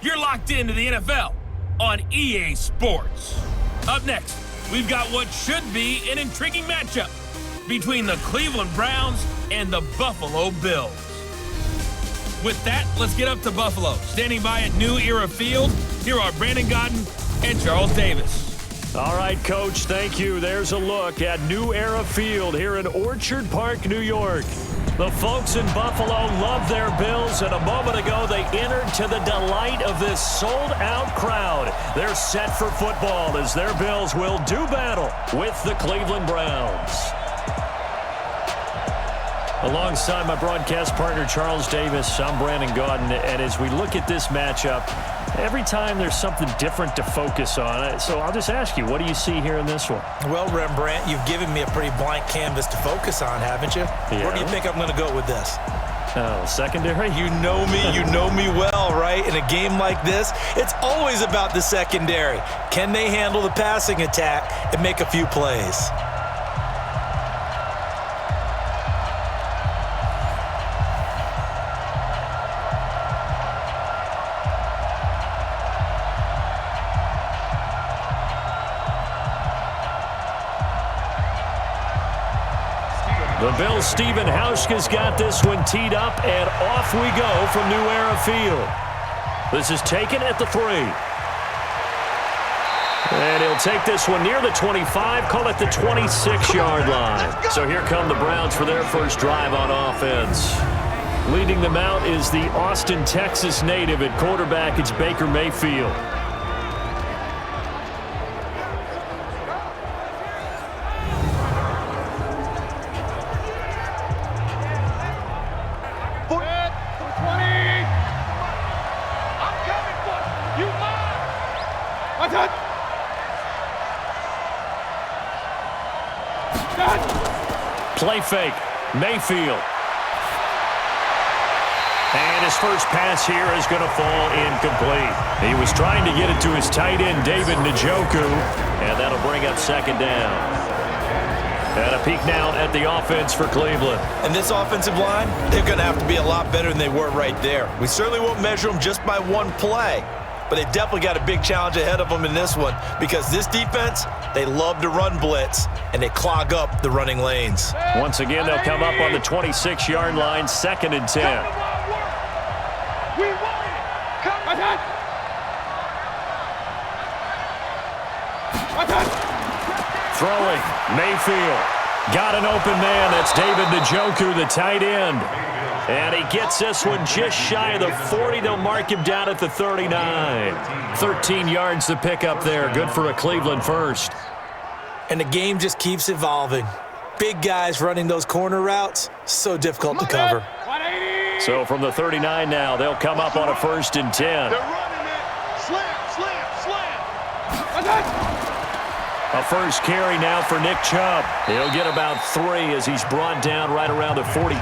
You're locked into the NFL on EA Sports. Up next, we've got what should be an intriguing matchup between the Cleveland Browns and the Buffalo Bills. With that, let's get up to Buffalo. Standing by at New Era Field, here are Brandon Godden and Charles Davis. All right, Coach, thank you. There's a look at New Era Field here in Orchard Park, New York. The folks in Buffalo love their Bills, and a moment ago they entered to the delight of this sold-out crowd. They're set for football as their Bills will do battle with the Cleveland Browns. Alongside my broadcast partner, Charles Davis, I'm Brandon Godden, and as we look at this matchup, every time there's something different to focus on. So I'll just ask you, what do you see here in this one? Well, Rembrandt, you've given me a pretty blank canvas to focus on, haven't you? Yeah. Where do you think I'm going to go with this? Oh, secondary? You know me well, right? In a game like this, it's always about the secondary. Can they handle the passing attack and make a few plays? The Bills' Stephen Hauschka's got this one teed up, and off we go from New Era Field. This is taken at the 3. And he'll take this one near the 25, call it the 26-yard line. So here come the Browns for their first drive on offense. Leading them out is the Austin, Texas native at quarterback. It's Baker Mayfield. Play fake. Mayfield. And his first pass here is going to fall incomplete. He was trying to get it to his tight end, David Njoku, and that'll bring up second down. And a peek now at the offense for Cleveland. And this offensive line, they're going to have to be a lot better than they were right there. We certainly won't measure them just by one play, but they definitely got a big challenge ahead of them in this one because this defense, they love to run blitz, and they clog up the running lanes. Once again, they'll come up on the 26-yard line, 2nd and 10. Throwing, Mayfield. Got an open man. That's David Njoku, the tight end. And he gets this one just shy of the 40. They'll mark him down at the 39. 13 yards to pick up there. Good for a Cleveland first. And the game just keeps evolving. Big guys running those corner routes, so difficult to cover. So from the 39 now, they'll come up on a 1st and 10. They're running it. Slam. A first carry now for Nick Chubb. He'll get about 3 as he's brought down right around the 42.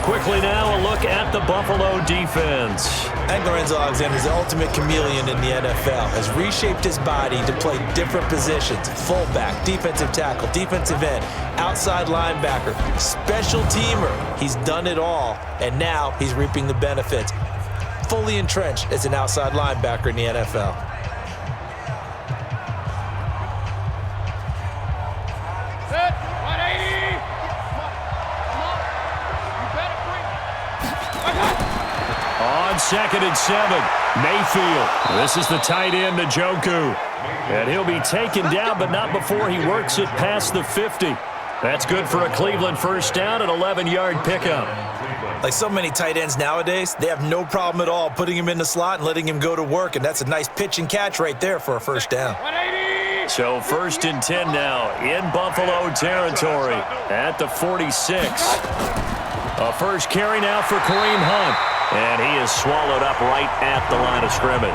Quickly now, a look at the Buffalo defense. And Lorenzo Alexander is the ultimate chameleon in the NFL. Has reshaped his body to play different positions. Fullback, defensive tackle, defensive end, outside linebacker, special teamer. He's done it all, and now he's reaping the benefits. Fully entrenched as an outside linebacker in the NFL. On 2nd and 7, Mayfield. This is the tight end, Njoku. And he'll be taken down, but not before he works it past the 50. That's good for a Cleveland first down, an 11-yard pickup. Like so many tight ends nowadays, they have no problem at all putting him in the slot and letting him go to work, and that's a nice pitch and catch right there for a first down. So 1st and 10 now in Buffalo territory at the 46. A first carry now for Kareem Hunt. And he is swallowed up right at the line of scrimmage.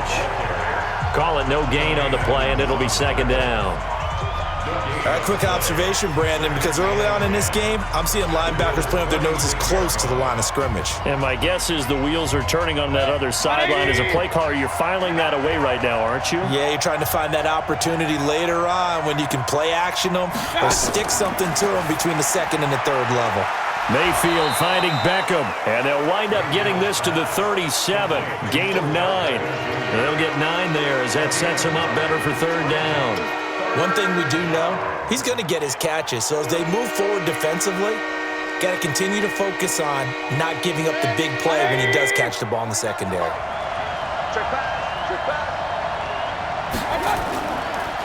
Call it no gain on the play, and it'll be 2nd down. All right, quick observation, Brandon, because early on in this game, I'm seeing linebackers playing with their noses close to the line of scrimmage. And my guess is the wheels are turning on that other sideline. As a play caller, you're filing that away right now, aren't you? Yeah, you're trying to find that opportunity later on when you can play action them or stick something to them between the 2nd and the 3rd level. Mayfield finding Beckham, and they'll wind up getting this to the 37. Gain of 9. And they'll get 9 there as that sets them up better for third down. One thing we do know, he's going to get his catches. So as they move forward defensively, got to continue to focus on not giving up the big play when he does catch the ball in the secondary.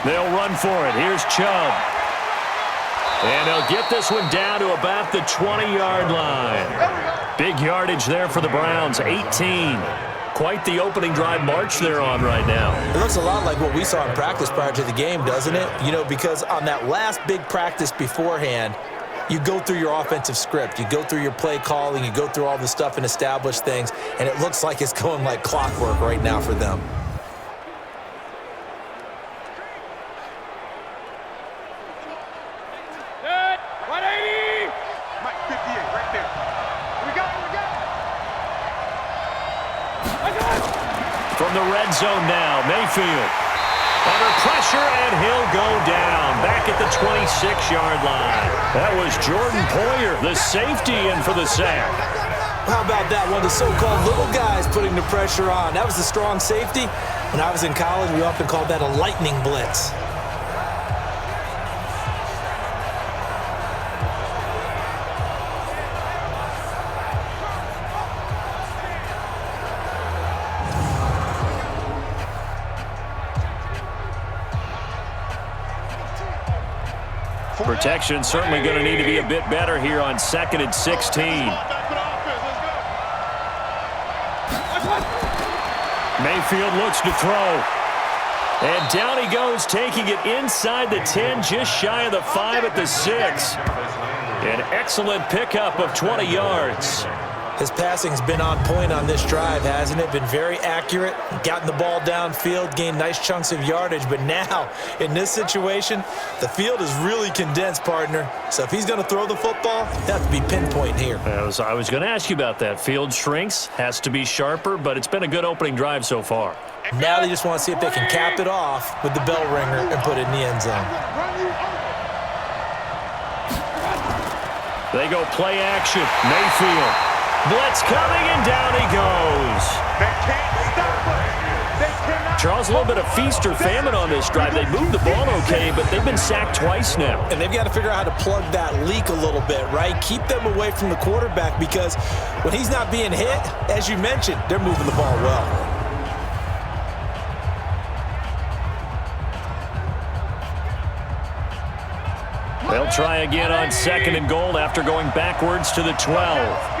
They'll run for it. Here's Chubb. And they'll get this one down to about the 20-yard line. Big yardage there for the Browns, 18. Quite the opening drive march they're on right now. It looks a lot like what we saw in practice prior to the game, doesn't it? You know, because on that last big practice beforehand, you go through your offensive script. You go through your play calling. You go through all the stuff and establish things. And it looks like it's going like clockwork right now for them. From the red zone now, Mayfield. Under pressure, and he'll go down. Back at the 26-yard line. That was Jordan Poyer, the safety, in for the sack. How about that? One of the so-called little guys putting the pressure on. That was the strong safety. When I was in college, we often called that a lightning blitz. Protection certainly going to need to be a bit better here on 2nd and 16. Mayfield looks to throw. And down he goes, taking it inside the 10, just shy of the 5 at the 6. An excellent pickup of 20 yards. His passing's been on point on this drive, hasn't it? Been very accurate, gotten the ball downfield, gained nice chunks of yardage. But now, in this situation, the field is really condensed, partner. So if he's going to throw the football, they have to be pinpoint here. I was going to ask you about that. Field shrinks, has to be sharper, but it's been a good opening drive so far. Now they just want to see if they can cap it off with the bell ringer and put it in the end zone. They go play action. Mayfield. Blitz coming, and down he goes. Charles, a little bit of feast or famine on this drive. They moved the ball okay, but they've been sacked twice now. And they've got to figure out how to plug that leak a little bit, right? Keep them away from the quarterback, because when he's not being hit, as you mentioned, they're moving the ball well. They'll try again on 2nd and goal after going backwards to the 12.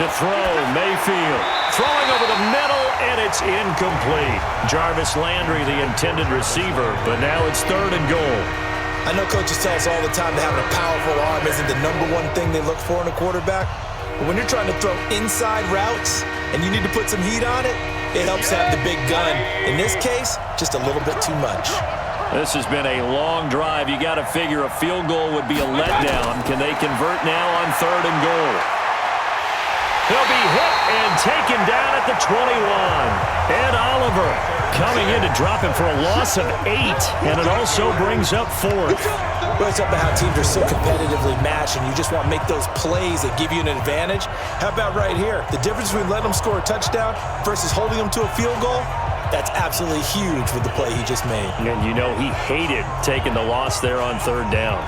To throw, Mayfield. Throwing over the middle, and it's incomplete. Jarvis Landry, the intended receiver, but now it's 3rd and goal. I know coaches tell us all the time that having a powerful arm isn't the #1 thing they look for in a quarterback. But when you're trying to throw inside routes and you need to put some heat on it, it helps to have the big gun. In this case, just a little bit too much. This has been a long drive. You got to figure a field goal would be a letdown. Can they convert now on 3rd and goal? He'll be hit and taken down at the 21. Ed Oliver coming in to drop him for a loss of 8, and it also brings up 4th. Well, it's up to how teams are so competitively matched, and you just want to make those plays that give you an advantage. How about right here? The difference between letting them score a touchdown versus holding them to a field goal, that's absolutely huge with the play he just made. And you know he hated taking the loss there on 3rd down.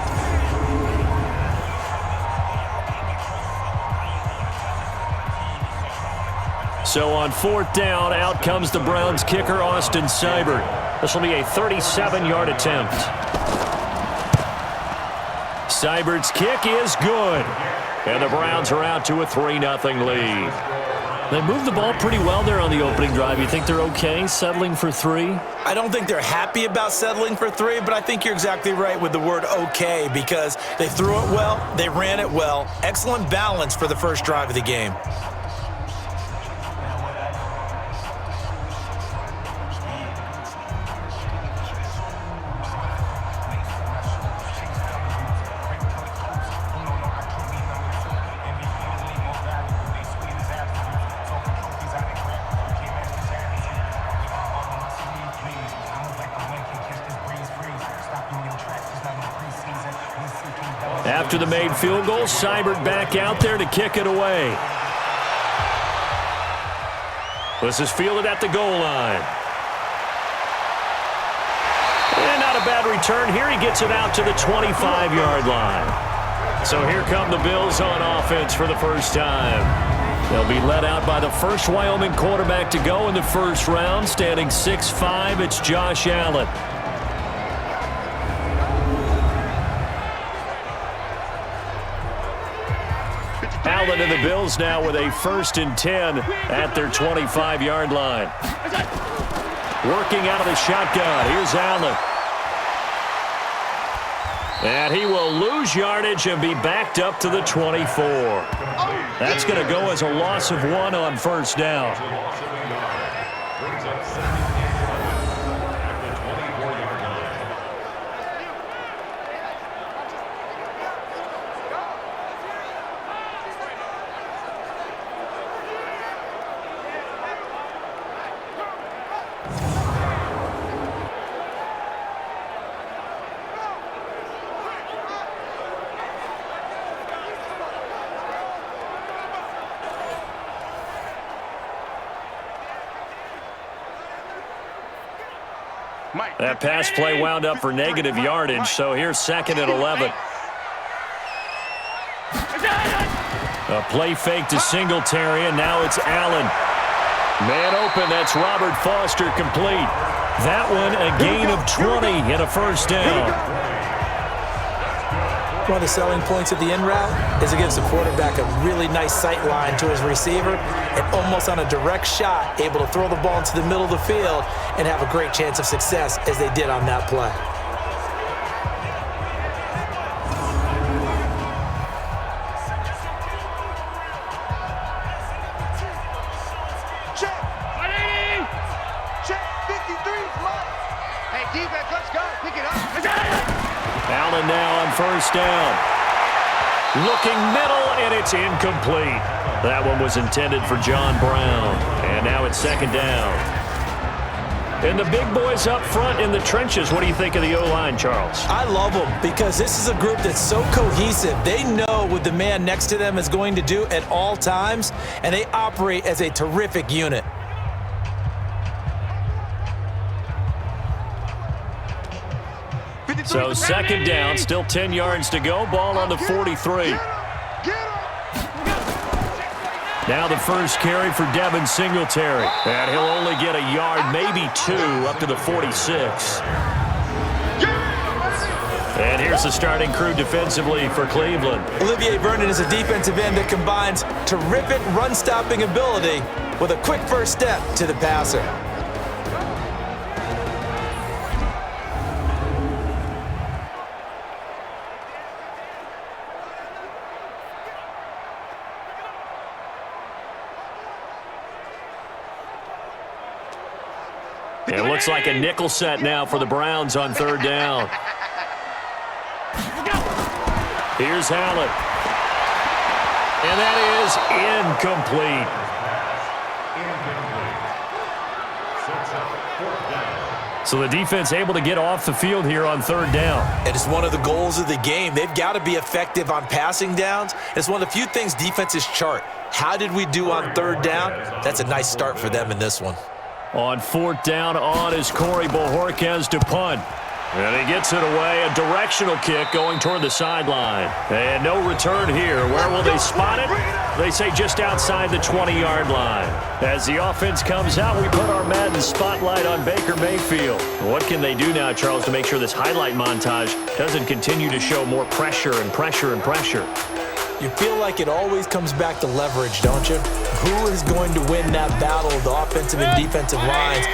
So on 4th down, out comes the Browns kicker, Austin Seibert. This will be a 37-yard attempt. Seibert's kick is good. And the Browns are out to a 3-0 lead. They moved the ball pretty well there on the opening drive. You think they're okay settling for 3? I don't think they're happy about settling for 3, but I think you're exactly right with the word okay, because they threw it well, they ran it well. Excellent balance for the first drive of the game. After the made field goal, Seibert back out there to kick it away. This is fielded at the goal line. And not a bad return here. He gets it out to the 25-yard line. So here come the Bills on offense for the first time. They'll be led out by the first Wyoming quarterback to go in the first round. Standing 6'5", it's Josh Allen. Allen and the Bills now with a 1st and 10 at their 25-yard line. Working out of the shotgun. Here's Allen. And he will lose yardage and be backed up to the 24. That's going to go as a loss of 1 on first down. That pass play wound up for negative yardage, so here's 2nd and 11. A play fake to Singletary, and now it's Allen. Man open, that's Robert Foster complete. That one a gain of 20 and a first down. One of the selling points of the in route is it gives the quarterback a really nice sight line to his receiver and almost on a direct shot able to throw the ball into the middle of the field and have a great chance of success as they did on that play. Check! 180! Check! 53! Hey, defense, let's go! Pick it up! Allen now on first down. Looking middle, and it's incomplete. That one was intended for John Brown. And now it's 2nd down. And the big boys up front in the trenches. What do you think of the O-line, Charles? I love them because this is a group that's so cohesive. They know what the man next to them is going to do at all times, and they operate as a terrific unit. So 2nd down, still 10 yards to go. Ball on the 43. Now the first carry for Devin Singletary. And he'll only get a yard, maybe 2, up to the 46. And here's the starting crew defensively for Cleveland. Olivier Vernon is a defensive end that combines terrific run-stopping ability with a quick first step to the passer. It looks like a nickel set now for the Browns on 3rd down. Here's Allen. And that is incomplete. So the defense able to get off the field here on 3rd down. It is one of the goals of the game. They've got to be effective on passing downs. It's one of the few things defenses chart. How did we do on 3rd down? That's a nice start for them in this one. On 4th down, on is Corey Bojorquez to punt. And he gets it away. A directional kick going toward the sideline. And no return here. Where will they spot it? They say just outside the 20-yard line. As the offense comes out, we put our Madden spotlight on Baker Mayfield. What can they do now, Charles, to make sure this highlight montage doesn't continue to show more pressure and pressure and pressure? You feel like it always comes back to leverage, don't you? Who is going to win that battle of the offensive and defensive lines?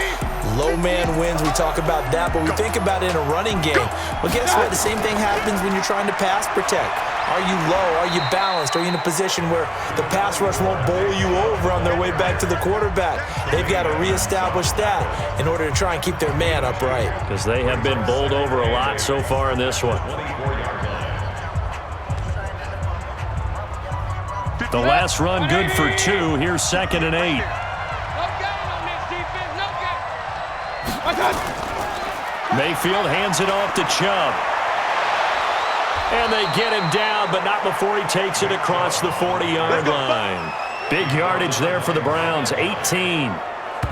Low man wins, we talk about that, but we think about it in a running game. Well, guess what? The same thing happens when you're trying to pass protect. Are you low? Are you balanced? Are you in a position where the pass rush won't bowl you over on their way back to the quarterback? They've got to reestablish that in order to try and keep their man upright. Because they have been bowled over a lot so far in this one. The last run good for 2. Here's 2nd and 8. Mayfield hands it off to Chubb. And they get him down, but not before he takes it across the 40-yard line. Big yardage there for the Browns, 18.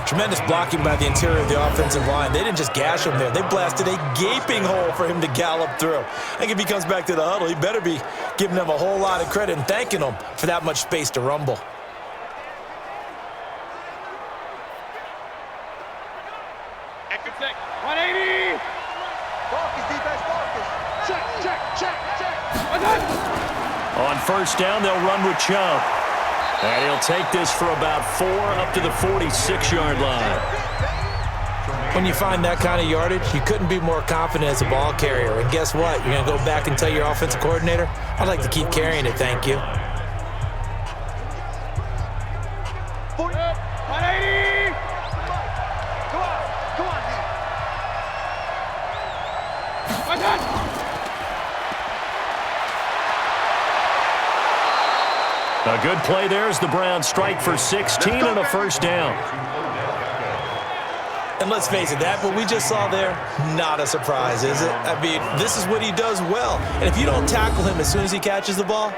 Tremendous blocking by the interior of the offensive line. They didn't just gash him there. They blasted a gaping hole for him to gallop through. I think if he comes back to the huddle, he better be giving them a whole lot of credit and thanking them for that much space to rumble. Extra check. 180. Focus, defense, focus. Check, check, check, check. On first down, they'll run with Chubb. And he'll take this for about 4 up to the 46-yard line. When you find that kind of yardage, you couldn't be more confident as a ball carrier. And guess what? You're going to go back and tell your offensive coordinator, I'd like to keep carrying it, thank you. 180. Come on, come on, man. A good play there as the Browns strike for 16 and a first down. And let's face it, that what we just saw there, not a surprise, is it? I mean, this is what he does well. And if you don't tackle him as soon as he catches the ball,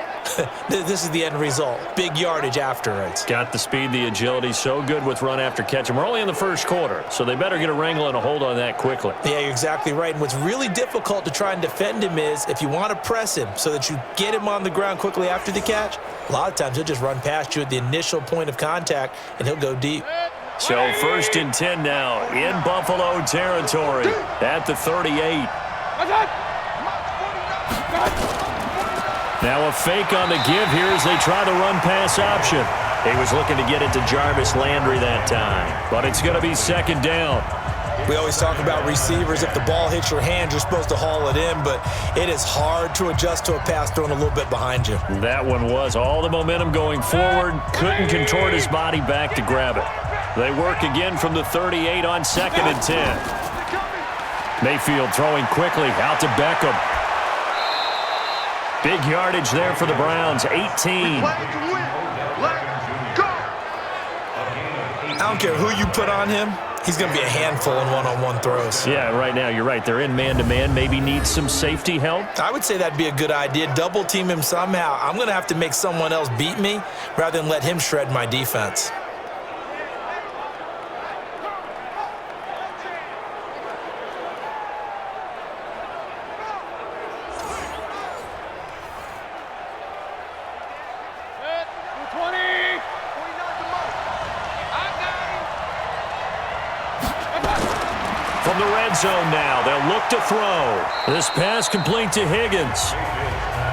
this is the end result. Big yardage afterwards. Got the speed, the agility, so good with run after catch. And we're only in the first quarter, so they better get a wrangle and a hold on that quickly. Yeah, you're exactly right. And what's really difficult to try and defend him is if you want to press him so that you get him on the ground quickly after the catch, a lot of times he'll just run past you at the initial point of contact, and he'll go deep. So 1st and 10 now in Buffalo territory at the 38. Now a fake on the give here as they try the run-pass option. He was looking to get it to Jarvis Landry that time, but it's going to be 2nd down. We always talk about receivers. If the ball hits your hand, you're supposed to haul it in, but it is hard to adjust to a pass thrown a little bit behind you. That one was all the momentum going forward. Couldn't contort his body back to grab it. They work again from the 38 on 2nd and 10. Mayfield throwing quickly out to Beckham. Big yardage there for the Browns, 18. I don't care who you put on him. He's going to be a handful in one-on-one throws. Yeah, right now, you're right. They're in man-to-man. Maybe needs some safety help. I would say that'd be a good idea. Double team him somehow. I'm going to have to make someone else beat me rather than let him shred my defense. From the red zone now, they'll look to throw. This pass complete to Higgins.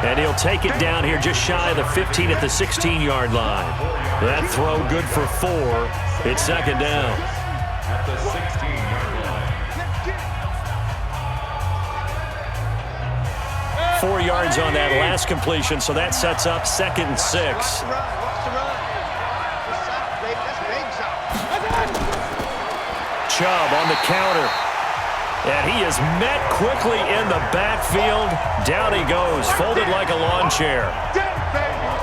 And he'll take it down here just shy of the 15 at the 16-yard line. That throw good for 4. It's 2nd down. At the 16-yard line. 4 yards on that last completion, so that sets up 2nd and 6. Chubb on the counter. And he is met quickly in the backfield. Down he goes, folded like a lawn chair.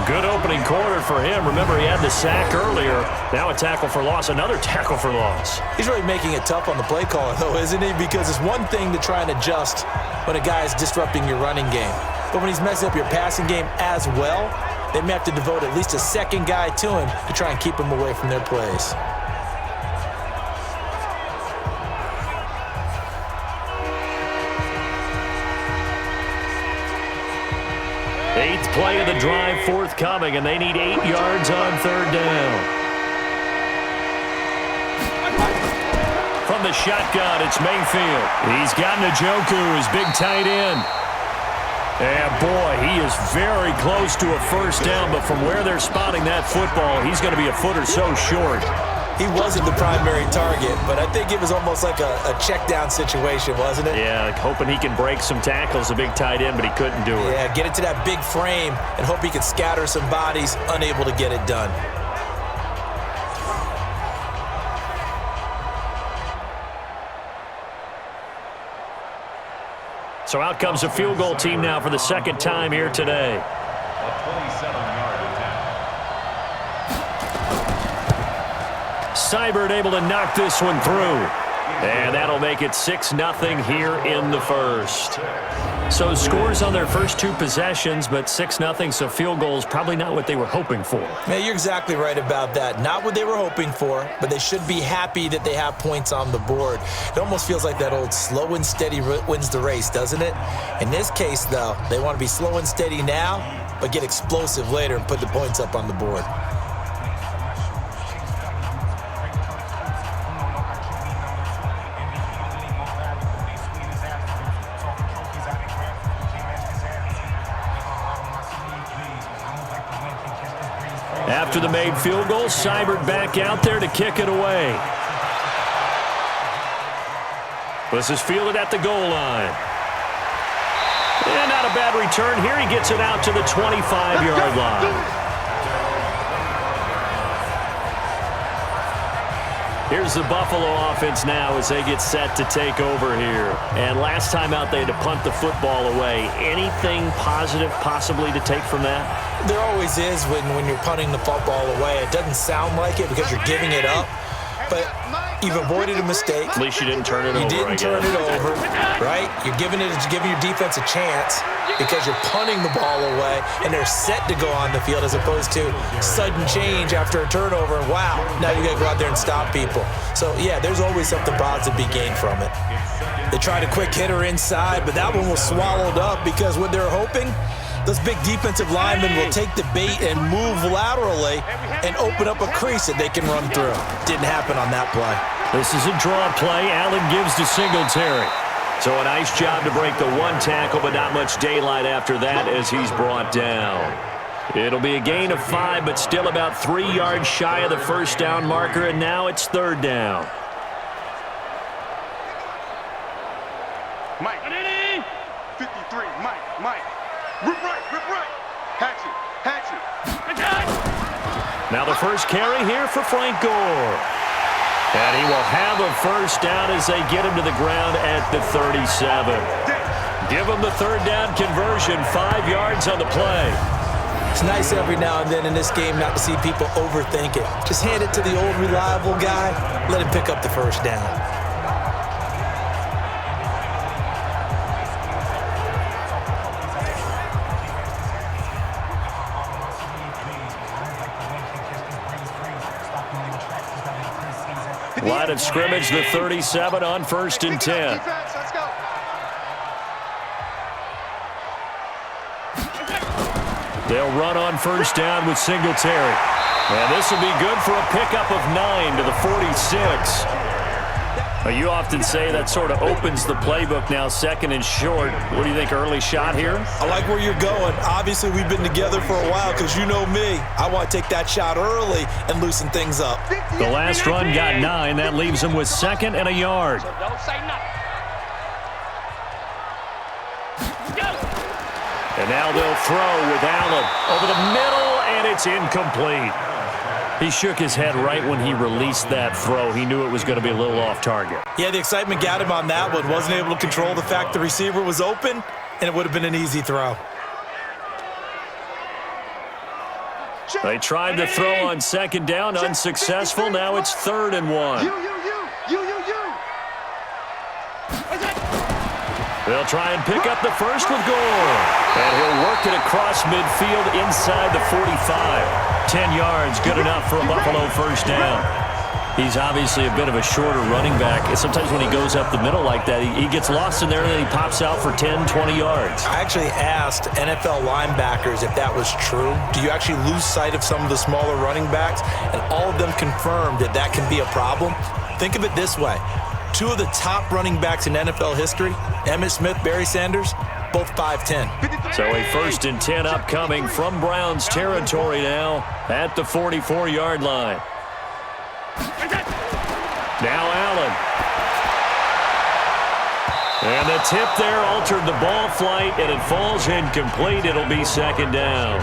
Good opening quarter for him. Remember, he had the sack earlier. Now a tackle for loss, another tackle for loss. He's really making it tough on the play caller, though, isn't he? Because it's one thing to try and adjust when a guy is disrupting your running game. But when he's messing up your passing game as well, they may have to devote at least a second guy to him to try and keep him away from their plays. Eighth play of the drive forthcoming, and they need 8 yards on 3rd down. From the shotgun, it's Mayfield. He's got Njoku, his big tight end. And boy, he is very close to a first down, but from where they're spotting that football, he's going to be a foot or so short. He wasn't the primary target, but I think it was almost like a check down situation, wasn't it? Yeah, hoping he can break some tackles, a big tight end, but he couldn't do it. Yeah, get it to that big frame and hope he can scatter some bodies, unable to get it done. So out comes a field goal team now for the 2nd time here today. A 27-yard attempt. Seibert able to knock this one through. And that'll make it 6-0 here in the first. So scores on their first two possessions, but 6-0, so field goals probably not what they were hoping for. Yeah, you're exactly right about that. Not what they were hoping for, but they should be happy that they have points on the board. It almost feels like that old slow and steady wins the race, doesn't it? In this case, though, they want to be slow and steady now, but get explosive later and put the points up on the board. After the made field goal, Seibert back out there to kick it away. This is fielded at the goal line. And not a bad return here. He gets it out to the 25-yard line. Here's the Buffalo offense now as they get set to take over here. And last time out, they had to punt the football away. Anything positive possibly to take from that? There always is when you're punting the football away. It doesn't sound like it because you're giving it up, but you've avoided a mistake. At least you didn't turn it over. You didn't turn it over, right? You're giving your defense a chance because you're punting the ball away, and they're set to go on the field as opposed to sudden change after a turnover. And wow, now you got to go out there and stop people. So, yeah, there's always something positive to be gained from it. They tried a quick hitter inside, but that one was swallowed up because what they're hoping, those big defensive linemen will take the bait and move laterally and open up a crease that they can run through. Didn't happen on that play. This is a draw play. Allen gives to Singletary. So a nice job to break the one tackle, but not much daylight after that as he's brought down. It'll be a gain of 5, but still about 3 yards shy of the first down marker, and now it's third down. Mike. 53, Mike. Rip right. Hatchet. Now the first carry here for Frank Gore. And he will have a first down as they get him to the ground at the 37. Give him the third down conversion, 5 yards on the play. It's nice every now and then in this game not to see people overthink it. Just hand it to the old reliable guy, let him pick up the first down. Line of scrimmage, the 37 on 1st and 10. They'll run on first down with Singletary. And this will be good for a pickup of 9 to the 46. You often say that sort of opens the playbook now, 2nd and short. What do you think, early shot here? I like where you're going. Obviously, we've been together for a while because you know me. I want to take that shot early and loosen things up. The last run got 9. That leaves him with 2nd and a yard. So don't say nothing. And now they'll throw with Allen over the middle, and it's incomplete. He shook his head right when he released that throw. He knew it was going to be a little off target. Yeah, the excitement got him on that one. Wasn't able to control the fact the receiver was open, and it would have been an easy throw. They tried to throw on 2nd down, unsuccessful. Now it's 3rd and 1. You. They'll try and pick up the first with Gore. And he'll work it across midfield inside the 45. 10 yards, good enough for a Buffalo first down. He's obviously a bit of a shorter running back. And sometimes when he goes up the middle like that, he gets lost in there and then he pops out for 10, 20 yards. I actually asked NFL linebackers if that was true. Do you actually lose sight of some of the smaller running backs? And all of them confirmed that that can be a problem. Think of it this way. 2 of the top running backs in NFL history, Emmitt Smith, Barry Sanders, both 5'10". So a 1st and 10 upcoming from Browns territory now at the 44-yard line. Now Allen. And the tip there altered the ball flight, and it falls incomplete. It'll be 2nd down.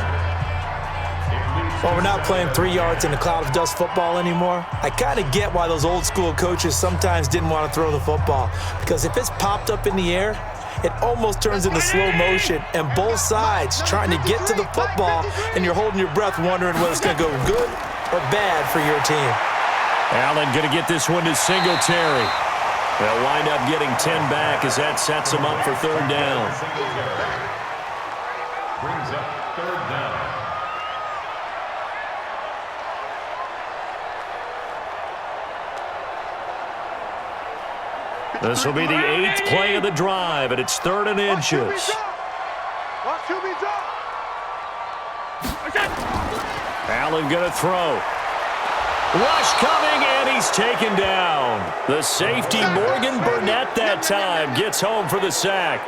Well, we're not playing 3 yards in a cloud of dust football anymore. I kind of get why those old school coaches sometimes didn't want to throw the football. Because if it's popped up in the air, it almost turns into slow motion. And both sides trying to get to the football, and you're holding your breath wondering whether it's going to go good or bad for your team. Allen going to get this one to Singletary. They'll wind up getting 10 back as that sets them up for third down. Brings up third down. This will be the 8th play of the drive, and it's 3rd and inches. Allen going to throw. Rush coming, and he's taken down. The safety, Morgan Burnett, that time gets home for the sack.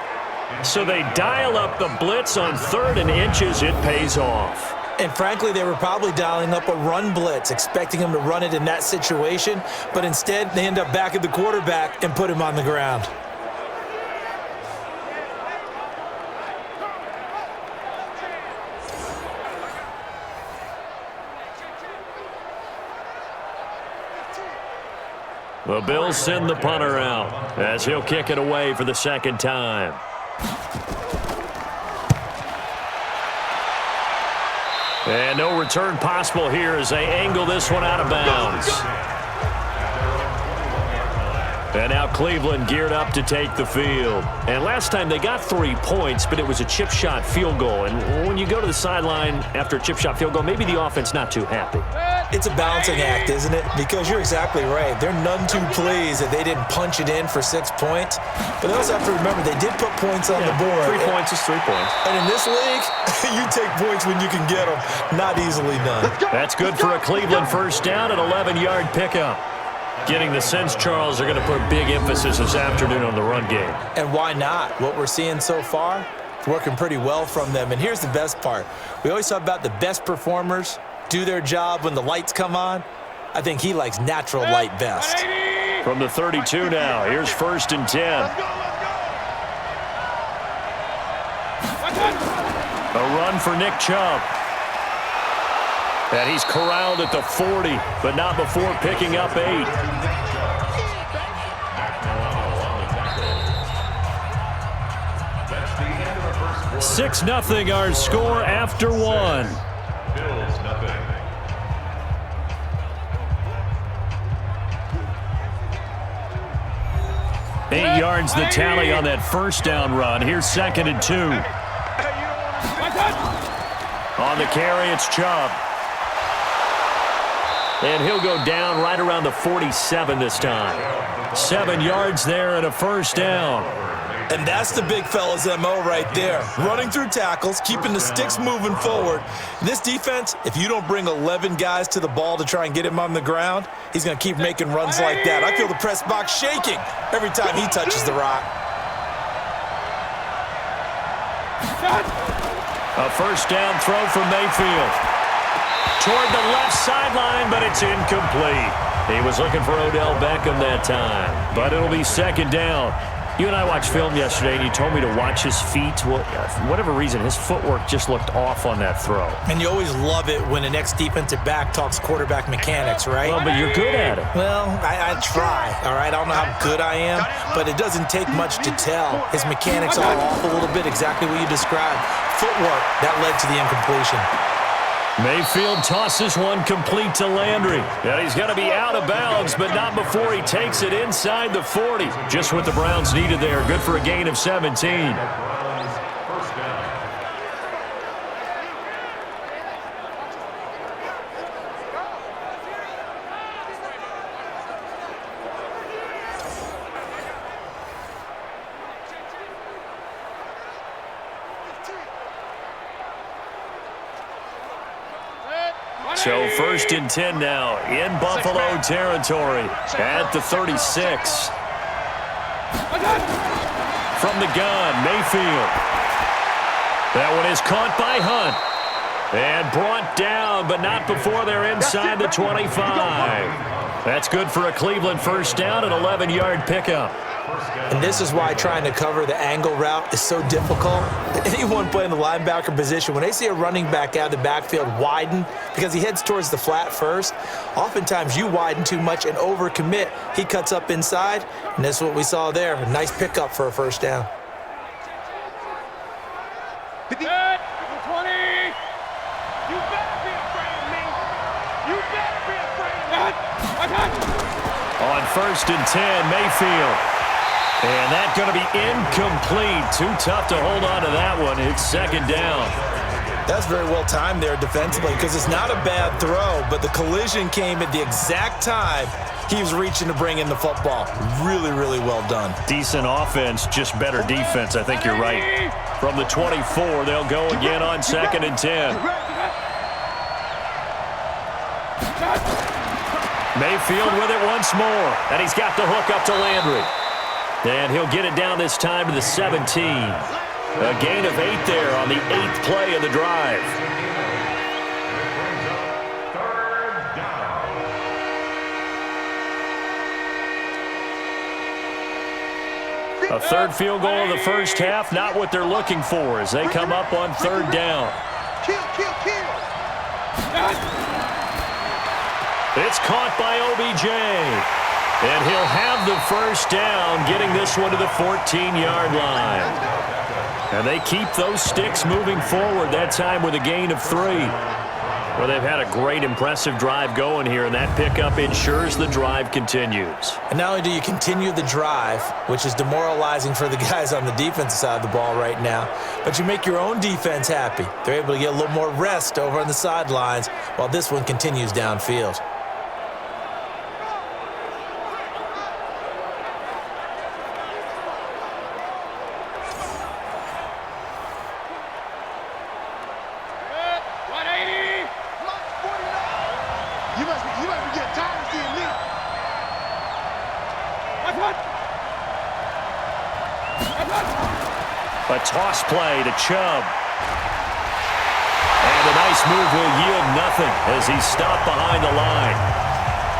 So they dial up the blitz on 3rd and inches. It pays off. And frankly, they were probably dialing up a run blitz, expecting him to run it in that situation. But instead, they end up back at the quarterback and put him on the ground. The Bills send the punter out as he'll kick it away for the 2nd time. And no return possible here as they angle this one out of bounds. And now Cleveland geared up to take the field. And last time they got 3 points, but it was a chip shot field goal. And when you go to the sideline after a chip shot field goal, maybe the offense not too happy. It's a balancing act, isn't it? Because you're exactly right. They're none too pleased that they didn't punch it in for 6 points. But they also have to remember they did put points on the board. 3 points is 3 points. And in this league, you take points when you can get them. Not easily done. That's good for a Cleveland first down, an 11-yard pickup. Getting the sense, Charles, are going to put big emphasis this afternoon on the run game. And why not? What we're seeing so far, it's working pretty well from them. And here's the best part. We always talk about the best performers do their job when the lights come on. I think he likes natural light best. From the 32 now, here's 1st and 10. A run for Nick Chubb. And he's corralled at the 40, but not before picking up 8. That's 6-0 our score after 1. Bills nothing. Eight yards the tally on that first down run. Here's 2nd and 2. On the carry, it's Chubb. And he'll go down right around the 47 this time. 7 yards there and a first down. And that's the big fella's MO right there. Running through tackles, keeping the sticks moving forward. This defense, if you don't bring 11 guys to the ball to try and get him on the ground, he's going to keep making runs like that. I feel the press box shaking every time he touches the rock. A first down throw from Mayfield. Toward the left sideline, but it's incomplete. He was looking for Odell Beckham that time, but it'll be 2nd down. You and I watched film yesterday, and you told me to watch his feet. Well, for whatever reason, his footwork just looked off on that throw. And you always love it when an ex-defensive back talks quarterback mechanics, right? Well, but you're good at it. Well, I try, all right? I don't know how good I am, but it doesn't take much to tell. His mechanics are off a little bit, exactly what you described. Footwork, that led to the incompletion. Mayfield tosses one complete to Landry. And he's going to be out of bounds, but not before he takes it inside the 40. Just what the Browns needed there. Good for a gain of 17. First down. So 1st and 10 now in Buffalo territory at the 36. From the gun, Mayfield. That one is caught by Hunt. And brought down, but not before they're inside the 25. That's good for a Cleveland first down, an 11-yard pickup. And this is why trying to cover the angle route is so difficult. Anyone playing the linebacker position, when they see a running back out of the backfield widen because he heads towards the flat first, oftentimes you widen too much and overcommit. He cuts up inside, and that's what we saw there. A nice pickup for a first down. On 1st and 10, Mayfield. And that's going to be incomplete. Too tough to hold on to that one. It's 2nd down. That's very well timed there defensively because it's not a bad throw, but the collision came at the exact time he was reaching to bring in the football. Really, really well done. Decent offense, just better defense. I think you're right. From the 24, they'll go again on 2nd and 10. Mayfield with it once more, and he's got the hook up to Landry. And he'll get it down this time to the 17. A gain of 8 there on the 8th play of the drive. A third field goal of the first half, not what they're looking for as they come up on 3rd down. Kill. It's caught by OBJ. And he'll have the 1st down, getting this one to the 14-yard line. And they keep those sticks moving forward, that time with a gain of 3. Well, they've had a great, impressive drive going here, and that pickup ensures the drive continues. And not only do you continue the drive, which is demoralizing for the guys on the defensive side of the ball right now, but you make your own defense happy. They're able to get a little more rest over on the sidelines while this one continues downfield. A toss play to Chubb. And a nice move will yield nothing as he's stopped behind the line.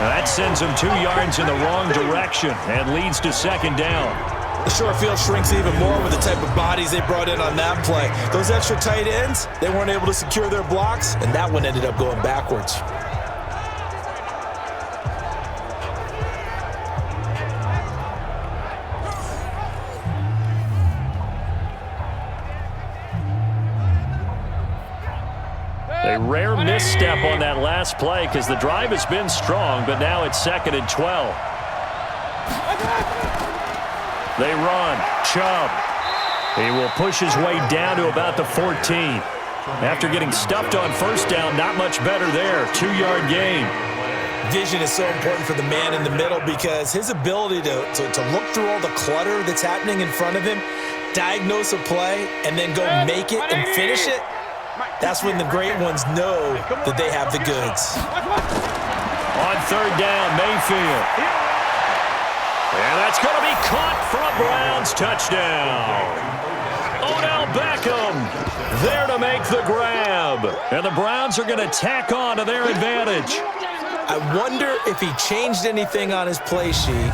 Now that sends him 2 yards in the wrong direction and leads to 2nd down. The short field shrinks even more with the type of bodies they brought in on that play. Those extra tight ends, they weren't able to secure their blocks, and that one ended up going backwards. A rare misstep on that last play because the drive has been strong, but now it's 2nd and 12. They run. Chubb. He will push his way down to about the 14. After getting stuffed on 1st down, not much better there. 2-yard gain. Vision is so important for the man in the middle because his ability to look through all the clutter that's happening in front of him, diagnose a play, and then go make it and finish it, that's when the great ones know that they have the goods. On 3rd down, Mayfield. And that's going to be caught for a Browns touchdown. Odell Beckham there to make the grab. And the Browns are going to tack on to their advantage. I wonder if he changed anything on his play sheet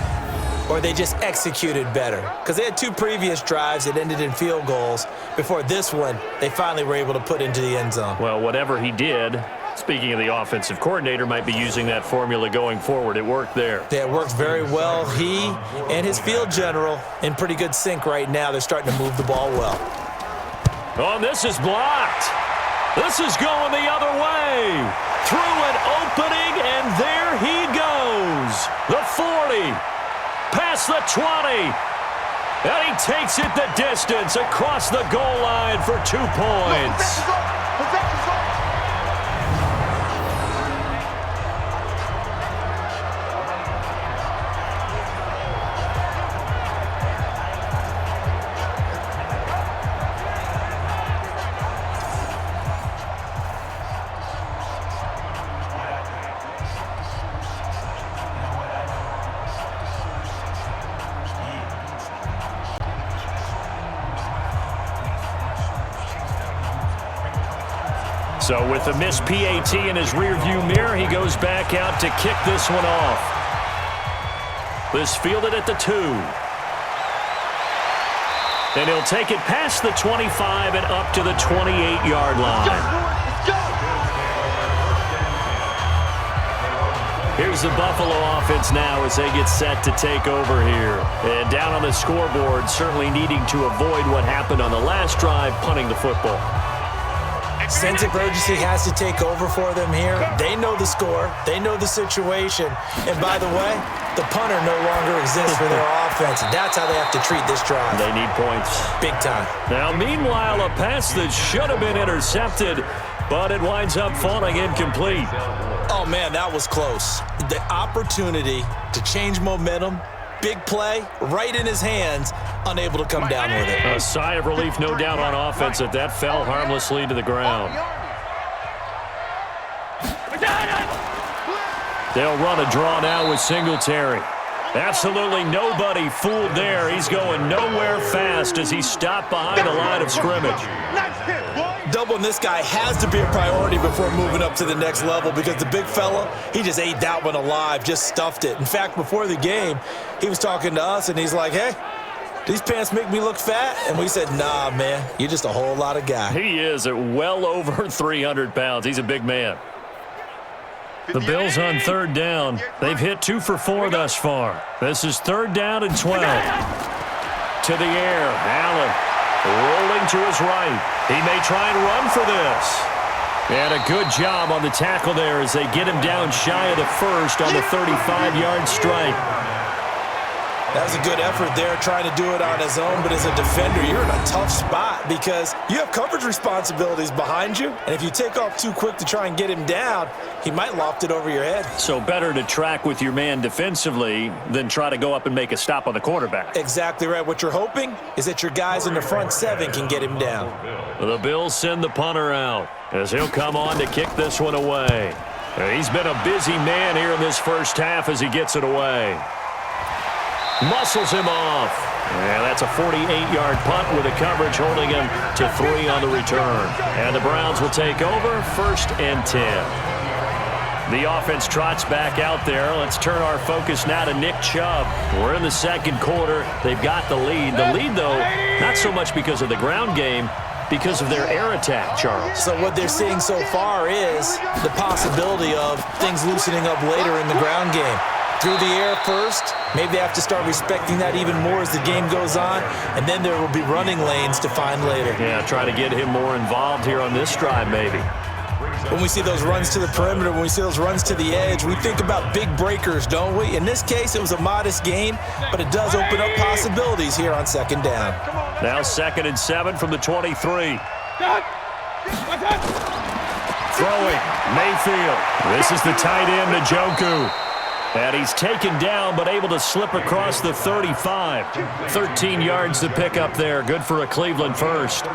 or they just executed better. Because they had 2 previous drives that ended in field goals. Before this one, they finally were able to put into the end zone. Well, whatever he did, speaking of the offensive coordinator, might be using that formula going forward. It worked there. Yeah, it worked very well. He and his field general in pretty good sync right now. They're starting to move the ball well. Oh, and this is blocked. This is going the other way. Through an opening, and there he goes. The 40. Past the 20. And he takes it the distance across the goal line for 2 points. So with the missed PAT in his rearview mirror, he goes back out to kick this one off. This fielded at the 2. And he'll take it past the 25 and up to the 28-yard line. Here's the Buffalo offense now as they get set to take over here. And down on the scoreboard, certainly needing to avoid what happened on the last drive, punting the football. Sense of urgency has to take over for them here. They know the score. They know the situation. And by the way, the punter no longer exists for their offense. That's how they have to treat this drive. They need points. Big time. Now, meanwhile, a pass that should have been intercepted, but it winds up falling incomplete. Oh, man, that was close. The opportunity to change momentum, big play, right in his hands, unable to come down with it. A sigh of relief, no doubt, on offense that that fell harmlessly to the ground. They'll run a draw now with Singletary. Absolutely nobody fooled there. He's going nowhere fast as he stopped behind the line of scrimmage. Doubling this guy has to be a priority before moving up to the next level because the big fella, he just ate that one alive, just stuffed it. In fact, before the game, he was talking to us, and he's like, hey, these pants make me look fat? And we said, nah, man, you're just a whole lot of guy. He is at well over 300 pounds. He's a big man. The Bills on third down. They've hit 2 for 4 thus far. This is 3rd down and 12. To the air, Allen rolling to his right. He may try and run for this. And a good job on the tackle there as they get him down shy of the first on the 35-yard strike. That was a good effort there, trying to do it on his own. But as a defender, you're in a tough spot because you have coverage responsibilities behind you. And if you take off too quick to try and get him down, he might loft it over your head. So better to track with your man defensively than try to go up and make a stop on the quarterback. Exactly right. What you're hoping is that your guys in the front 7 can get him down. The Bills send the punter out as he'll come on to kick this one away. He's been a busy man here in this first half as he gets it away. Muscles him off. And that's a 48-yard punt with the coverage holding him to 3 on the return. And the Browns will take over 1st and 10. The offense trots back out there. Let's turn our focus now to Nick Chubb. We're in the 2nd quarter. They've got the lead. The lead, though, not so much because of the ground game, because of their air attack, Charles. So what they're seeing so far is the possibility of things loosening up later in the ground game. Through the air first. Maybe they have to start respecting that even more as the game goes on, and then there will be running lanes to find later. Yeah, try to get him more involved here on this drive, maybe. When we see those runs to the perimeter, when we see those runs to the edge, we think about big breakers, don't we? In this case, it was a modest gain, but it does open up possibilities here on 2nd down. Now 2nd and 7 from the 23. Throwing, Mayfield. This is the tight end, Njoku. And he's taken down, but able to slip across the 35. 13 yards to pick up there. Good for a Cleveland first.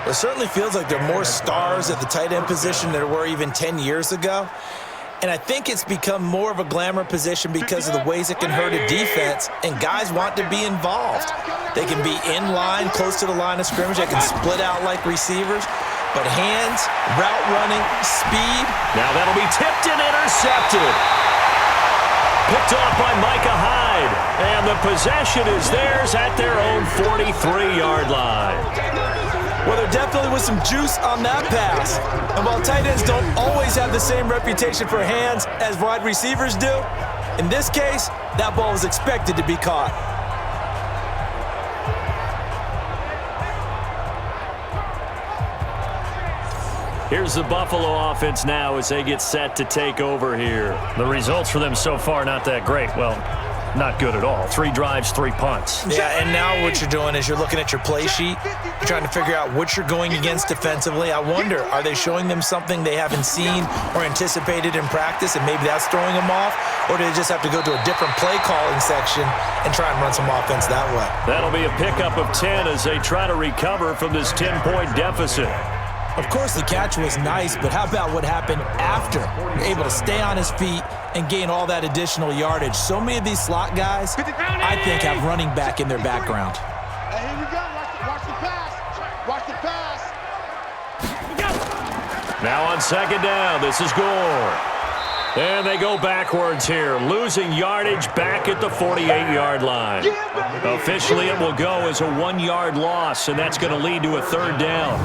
It certainly feels like there are more stars at the tight end position than there were even 10 years ago. And I think it's become more of a glamour position because of the ways it can hurt a defense, and guys want to be involved. They can be in line, close to the line of scrimmage. They can split out like receivers. But hands, route running, speed. Now that'll be tipped and intercepted. Picked off by Micah Hyde. And the possession is theirs at their own 43-yard line. Well, there definitely was some juice on that pass. And while tight ends don't always have the same reputation for hands as wide receivers do, in this case, that ball was expected to be caught. Here's the Buffalo offense now as they get set to take over here. The results for them so far not that great. Well, not good at all. 3 drives, 3 punts. Yeah, and now what you're doing is you're looking at your play sheet. You're trying to figure out what you're going against defensively. I wonder, are they showing them something they haven't seen or anticipated in practice, and maybe that's throwing them off? Or do they just have to go to a different play calling section and try and run some offense that way? That'll be a pickup of 10 as they try to recover from this 10-point deficit. Of course, the catch was nice, but how about what happened after? You're able to stay on his feet and gain all that additional yardage. So many of these slot guys, I think, have running back in their background. Hey, here we go. Watch the pass. Watch the pass. Now on 2nd down, this is Gore. And they go backwards here, losing yardage back at the 48-yard line. Officially, it will go as a 1-yard loss, and that's going to lead to a 3rd down.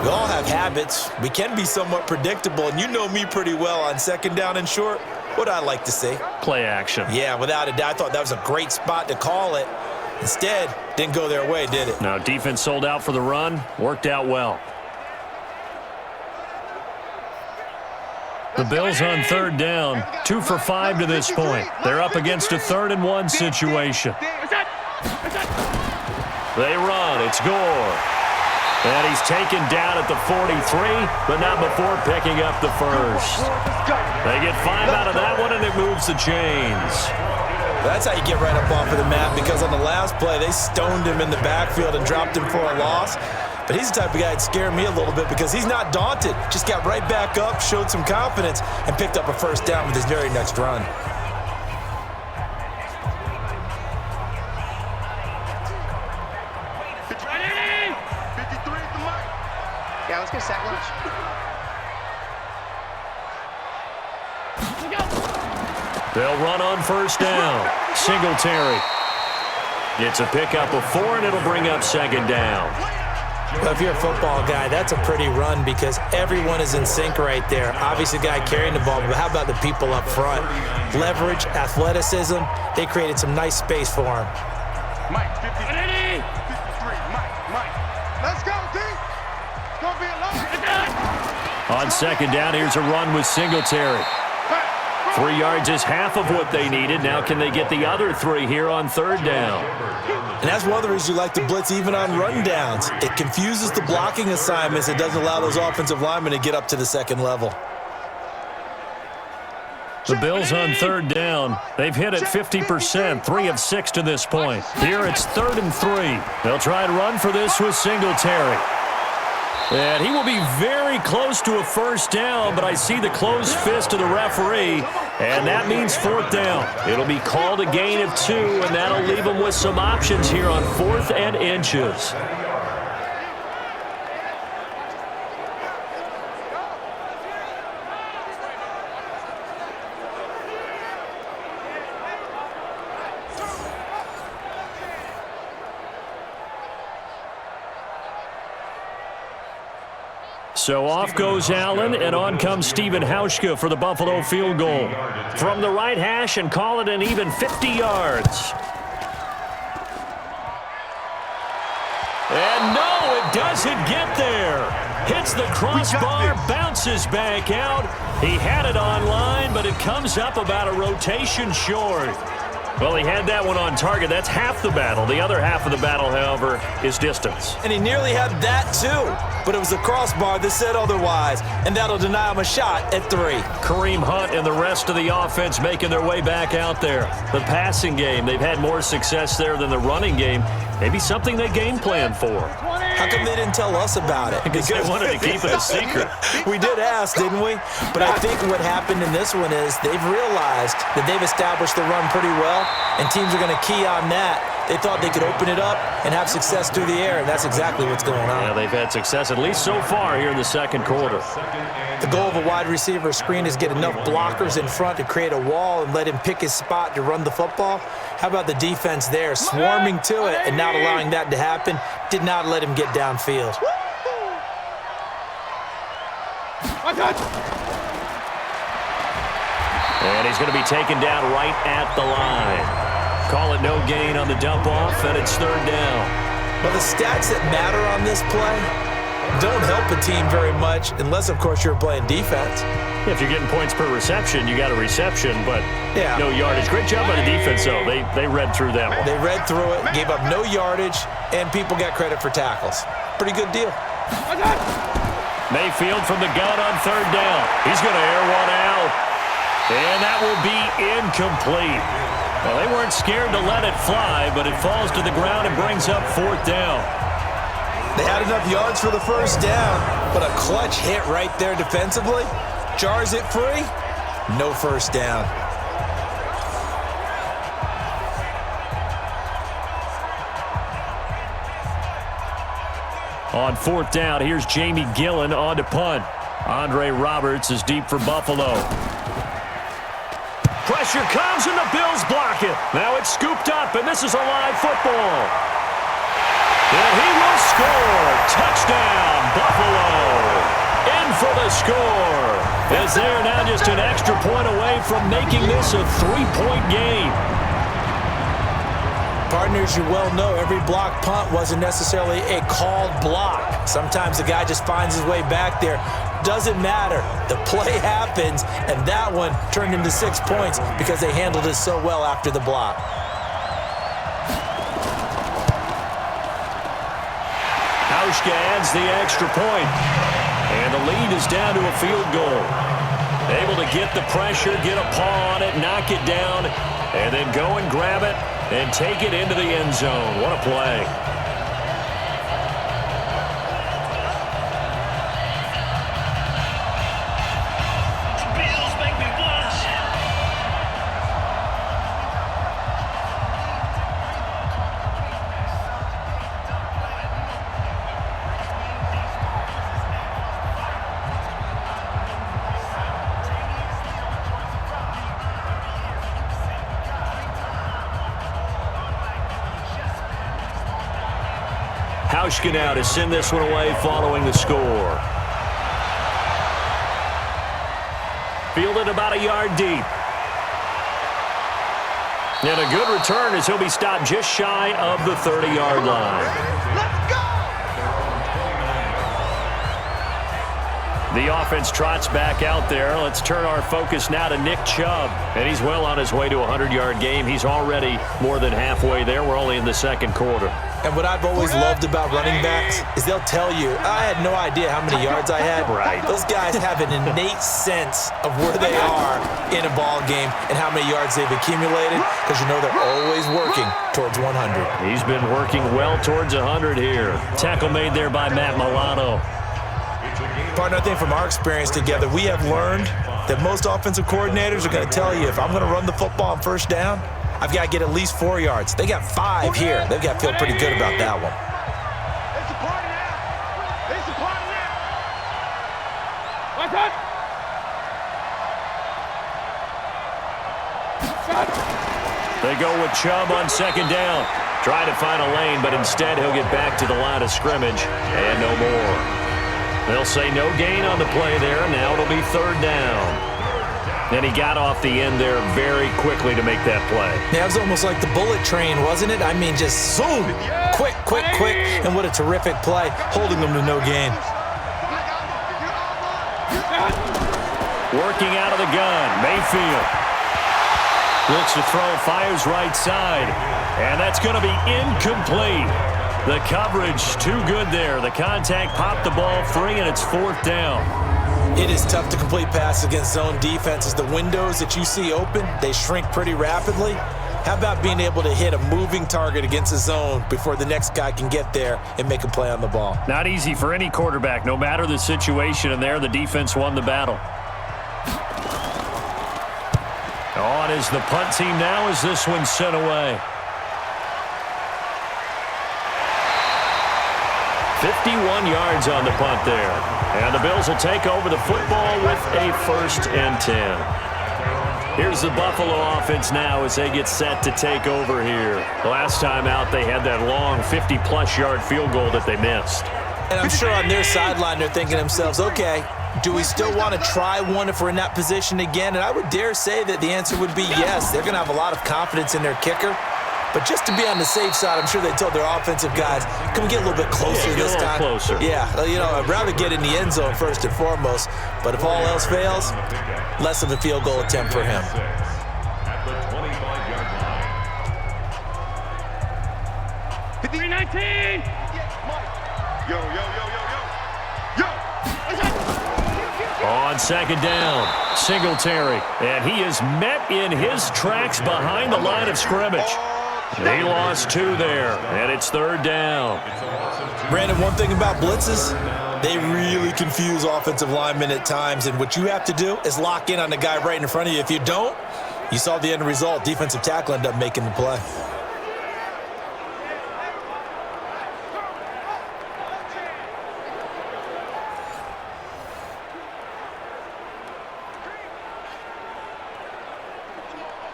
We all have habits. We can be somewhat predictable, and you know me pretty well on 2nd down and short. What I like to see? Play action. Yeah, without a doubt. I thought that was a great spot to call it. Instead, didn't go their way, did it? Now, defense sold out for the run. Worked out well. The Bills on third down, 2 for 5 to this point. They're up against a 3rd-and-1 situation. They run. It's Gore. And he's taken down at the 43, but not before picking up the first. They get 5 out of that one, and it moves the chains. That's how you get right up off of the map, because on the last play, they stoned him in the backfield and dropped him for a loss. But he's the type of guy that scared me a little bit because he's not daunted. Just got right back up, showed some confidence, and picked up a first down with his very next run. Yeah, let's get sack lunch. They'll run on first down. Singletary. It's a pickup of 4, and it'll bring up 2nd down. Well, if you're a football guy, that's a pretty run because everyone is in sync right there. Obviously, the guy carrying the ball, but how about the people up front? Leverage, athleticism, they created some nice space for him. Mike, 53, Mike. Let's go, D. It's going to be a long. On 2nd down, here's a run with Singletary. 3 yards is half of what they needed. Now can they get the other 3 here on 3rd down? And that's one of the reasons you like to blitz even on run downs. It confuses the blocking assignments. It doesn't allow those offensive linemen to get up to the 2nd level. The Bills on 3rd down. They've hit it 50%, 3 of 6 to this point. Here it's 3rd and 3. They'll try and run for this with Singletary. And he will be very close to a first down, but I see the closed fist of the referee, and that means 4th down. It'll be called a gain of 2, and that'll leave them with some options here on 4th and inches. So off goes Allen, and on comes Stephen Hauschka for the Buffalo field goal. From the right hash, and call it an even 50 yards. And no, it doesn't get there. Hits the crossbar, bounces back out. He had it online, but it comes up about a rotation short. Well, he had that one on target. That's half the battle. The other half of the battle, however, is distance. And he nearly had that too, but it was the crossbar that said otherwise, and that'll deny him a shot at 3. Kareem Hunt and the rest of the offense making their way back out there. The passing game, they've had more success there than the running game. Maybe something they game planned for. How come they didn't tell us about it? Because they wanted to keep it a secret. We did ask, didn't we? But I think what happened in this one is they've realized that they've established the run pretty well, and teams are going to key on that. They thought they could open it up and have success through the air, and that's exactly what's going on. Yeah, they've had success, at least so far, here in the 2nd quarter. The goal of a wide receiver screen is get enough blockers in front to create a wall and let him pick his spot to run the football. How about the defense there, swarming to it and not allowing that to happen? Did not let him get downfield. And he's going to be taken down right at the line. Call it no gain on the dump-off, and it's 3rd down. Well, the stats that matter on this play don't help a team very much unless, of course, you're playing defense. If you're getting points per reception, you got a reception, but no yardage. Great job by the defense, though. They read through that one. They read through it, gave up no yardage, and people got credit for tackles. Pretty good deal. Mayfield from the gun on 3rd down. He's going to air one out, and that will be incomplete. Well, they weren't scared to let it fly, but it falls to the ground and brings up 4th down. They had enough yards for the first down, but a clutch hit right there defensively. Jars it free. No first down. On 4th down, here's Jamie Gillen on to punt. Andre Roberts is deep for Buffalo. Pressure comes, and the Bills block it. Now it's scooped up, and this is a live football. And he will score. Touchdown, Buffalo. In for the score. As they're now just an extra point away from making this a 3-point game. Partners, you well know every block punt wasn't necessarily a called block. Sometimes the guy just finds his way back there. Doesn't matter. The play happens, and that one turned into 6 points because they handled it so well after the block. Hauschka adds the extra point, and the lead is down to a field goal. Able to get the pressure, get a paw on it, knock it down, and then go and grab it and take it into the end zone. What a play. Hauschka now to send this one away following the score. Fielded about a yard deep. And a good return as he'll be stopped just shy of the 30-yard line. The offense trots back out there. Let's turn our focus now to Nick Chubb. And he's well on his way to a 100-yard game. He's already more than halfway there. We're only in the second quarter. And what I've always loved about running backs is they'll tell you, I had no idea how many yards I had. Right. Those guys have an innate sense of where they are in a ball game and how many yards they've accumulated, because you know they're always working towards 100. He's been working well towards 100 here. Tackle made there by Matt Milano. Partner, I think from our experience together, we have learned that most offensive coordinators are going to tell you, if I'm going to run the football on first down, I've got to get at least 4 yards. They got 5 here. They've got to feel pretty good about that one. It's a party now. It's a party now. What's up? They go with Chubb on second down. Try to find a lane, but instead he'll get back to the line of scrimmage and no more. They'll say no gain on the play there. Now it'll be third down. And he got off the end there very quickly to make that play. Yeah, it was almost like the bullet train, wasn't it? I mean, just zoom, quick, quick, quick, and what a terrific play, holding them to no gain. Working out of the gun, Mayfield. Looks to throw, fires right side, and that's going to be incomplete. The coverage too good there. The contact popped the ball free, and it's fourth down. It is tough to complete passes against zone defenses. The windows that you see open, they shrink pretty rapidly. How about being able to hit a moving target against a zone before the next guy can get there and make a play on the ball? Not easy for any quarterback, no matter the situation, and there the defense won the battle. On is the punt team now as this one's sent away. 51 yards on the punt there. And the Bills will take over the football with a 1st and 10. Here's the Buffalo offense now as they get set to take over here. The last time out, they had that long 50-plus yard field goal that they missed. And I'm sure on their sideline, they're thinking to themselves, okay, do we still want to try one if we're in that position again? And I would dare say that the answer would be yes. They're going to have a lot of confidence in their kicker. But just to be on the safe side, I'm sure they told their offensive guys, can we get a little bit closer this time? Closer. Yeah, you know, I'd rather get in the end zone first and foremost. But if all else fails, less of a field goal attempt for him. At the 25-yard line. 319. Yo, yo, yo, yo, yo. Yo. On second down, Singletary. And he is met in his tracks behind the line of scrimmage. They lost 2 there, and it's third down. Brandon, one thing about blitzes, they really confuse offensive linemen at times, and what you have to do is lock in on the guy right in front of you. If you don't, you saw the end result. Defensive tackle ended up making the play.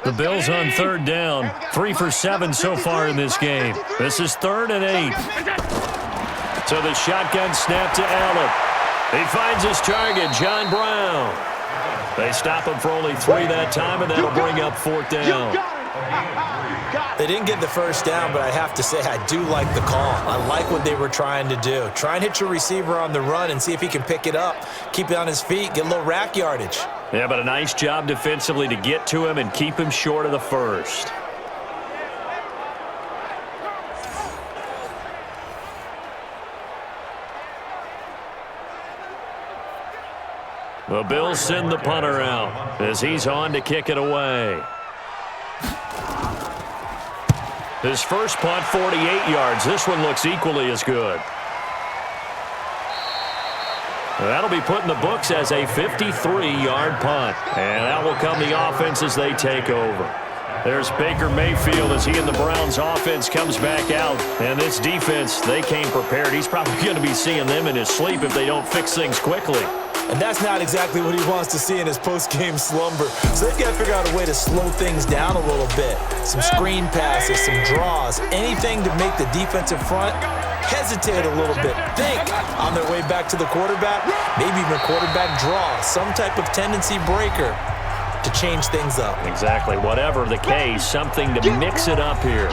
The Bills on third down, 3 for 7 so far in this game. This is 3rd and 8. So the shotgun snap to Allen. He finds his target, John Brown. They stop him for only 3 that time, and that'll bring up 4th down. They didn't get the first down, but I have to say I do like the call. I like what they were trying to do. Try and hit your receiver on the run and see if he can pick it up. Keep it on his feet, get a little rack yardage. Yeah, but a nice job defensively to get to him and keep him short of the first. The Bills send the punter out as he's on to kick it away. His first punt, 48 yards. This one looks equally as good. That'll be put in the books as a 53-yard punt. And that will come the offense as they take over. There's Baker Mayfield as he and the Browns offense comes back out. And this defense, they came prepared. He's probably going to be seeing them in his sleep if they don't fix things quickly. And that's not exactly what he wants to see in his post-game slumber. So they've got to figure out a way to slow things down a little bit. Some screen passes, some draws, anything to make the defensive front hesitate a little bit. Think on their way back to the quarterback, maybe even a quarterback draw, some type of tendency breaker to change things up. Exactly. Whatever the case, something to mix it up here.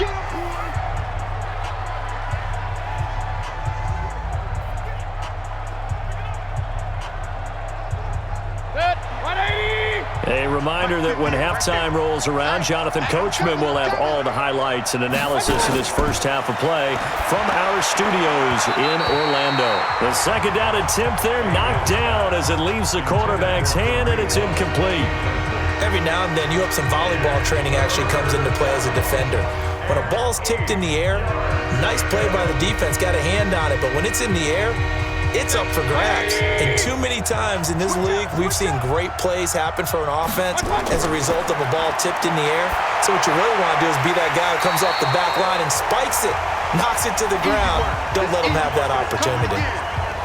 A reminder that when halftime rolls around, Jonathan Coachman will have all the highlights and analysis of this first half of play from our studios in Orlando. The second down attempt there knocked down as it leaves the quarterback's hand, and it's incomplete. Every now and then, you hope some volleyball training actually comes into play as a defender. When a ball's tipped in the air, nice play by the defense, got a hand on it, but when it's in the air, it's up for grabs. And too many times in this league, we've seen great plays happen for an offense as a result of a ball tipped in the air. So what you really want to do is be that guy who comes off the back line and spikes it, knocks it to the ground. Don't let him have that opportunity.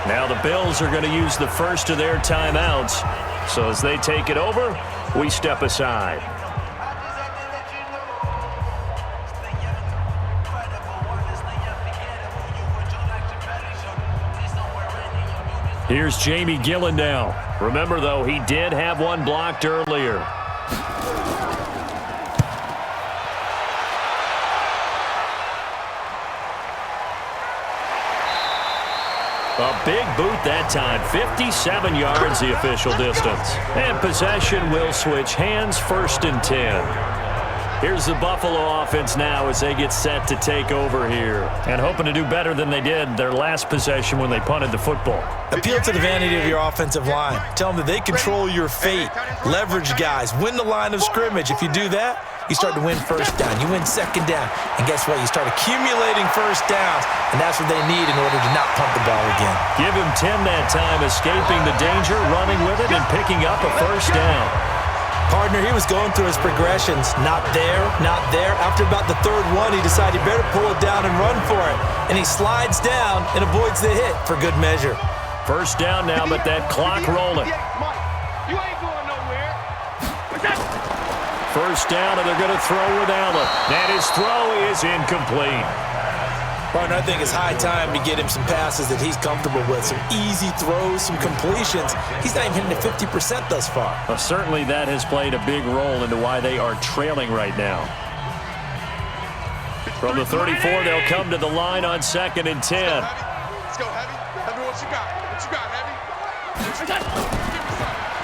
Now the Bills are going to use the first of their timeouts. So as they take it over, we step aside. Here's Jamie Gillen now. Remember, though, he did have one blocked earlier. A big boot that time. 57 yards the official distance. And possession will switch hands, 1st and 10. Here's the Buffalo offense now as they get set to take over here. And hoping to do better than they did their last possession when they punted the football. Appeal to the vanity of your offensive line. Tell them that they control your fate. Leverage guys. Win the line of scrimmage. If you do that, you start to win first down. You win second down. And guess what? You start accumulating first downs. And that's what they need in order to not punt the ball again. Give him 10 that time, escaping the danger, running with it, and picking up a first down. Partner, he was going through his progressions. Not there, not there. After about the third one, he decided he better pull it down and run for it. And he slides down and avoids the hit for good measure. First down now, but that clock rolling. You ain't going nowhere. First down, and they're going to throw with Allen. And his throw is incomplete. Partner, I think it's high time to get him some passes that he's comfortable with. Some easy throws, some completions. He's not even hitting the 50% thus far. Well, certainly that has played a big role into why they are trailing right now. From the 34, they'll come to the line on 2nd and 10. Let's go, Heavy. Heavy, what you got? What you got, Heavy?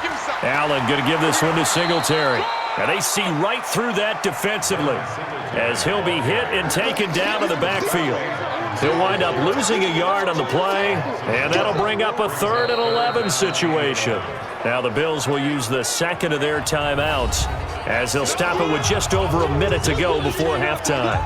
Give me some. Allen going to give this one to Singletary. And they see right through that defensively as he'll be hit and taken down in the backfield. He'll wind up losing a yard on the play, and that'll bring up a 3rd and 11 situation. Now the Bills will use the second of their timeouts as they'll stop it with just over a minute to go before halftime.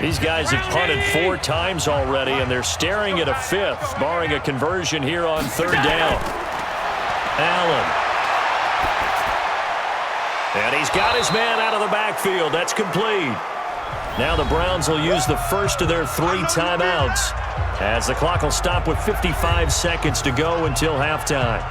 These guys have punted 4 times already, and they're staring at a 5th, barring a conversion here on 3rd down. Allen. And he's got his man out of the backfield. That's complete. Now the Browns will use the first of their 3 timeouts as the clock will stop with 55 seconds to go until halftime.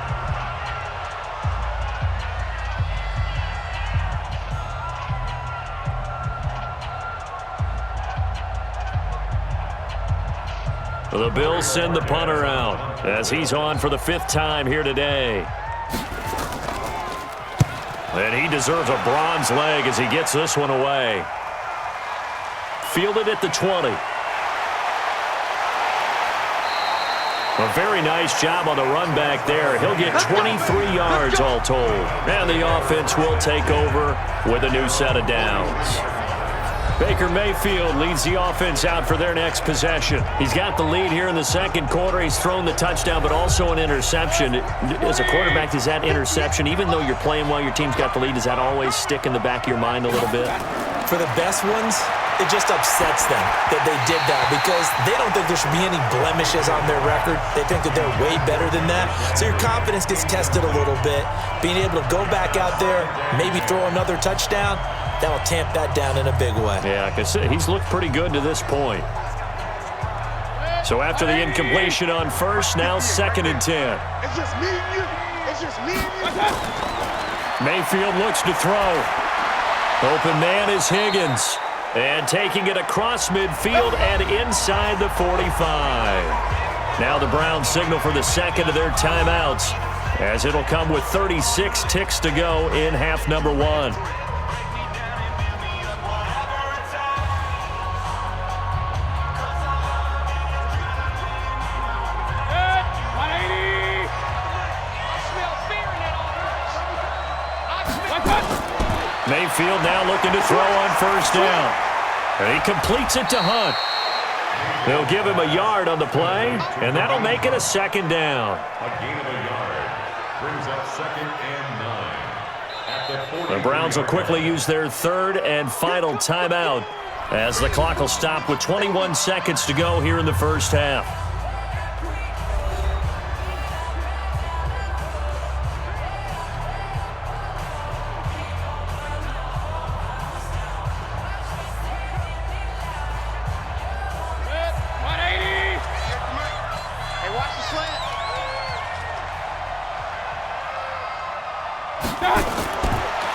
The Bills send the punter out as he's on for the 5th time here today. And he deserves a bronze leg as he gets this one away. Fielded at the 20. A very nice job on the run back there. He'll get 23 yards all told. And the offense will take over with a new set of downs. Baker Mayfield leads the offense out for their next possession. He's got the lead here in the second quarter. He's thrown the touchdown, but also an interception. As a quarterback, does that interception, even though you're playing well, your team's got the lead, does that always stick in the back of your mind a little bit? For the best ones, it just upsets them that they did that because they don't think there should be any blemishes on their record. They think that they're way better than that. So your confidence gets tested a little bit. Being able to go back out there, maybe throw another touchdown, that'll tamp that down in a big way. Yeah, because he's looked pretty good to this point. So after the incompletion on first, now 2nd and 10. It's just me and you. It's just me and you. Mayfield looks to throw. Open man is Higgins. And taking it across midfield and inside the 45. Now the Browns signal for the second of their timeouts, as it'll come with 36 ticks to go in half number 1. Mayfield now looking to throw on first down. And he completes it to Hunt. They'll give him a yard on the play, and that'll make it a 2nd down. A gain of a yard brings up 2nd and 9. At the The Browns will quickly use their 3rd and final timeout as the clock will stop with 21 seconds to go here in the first half.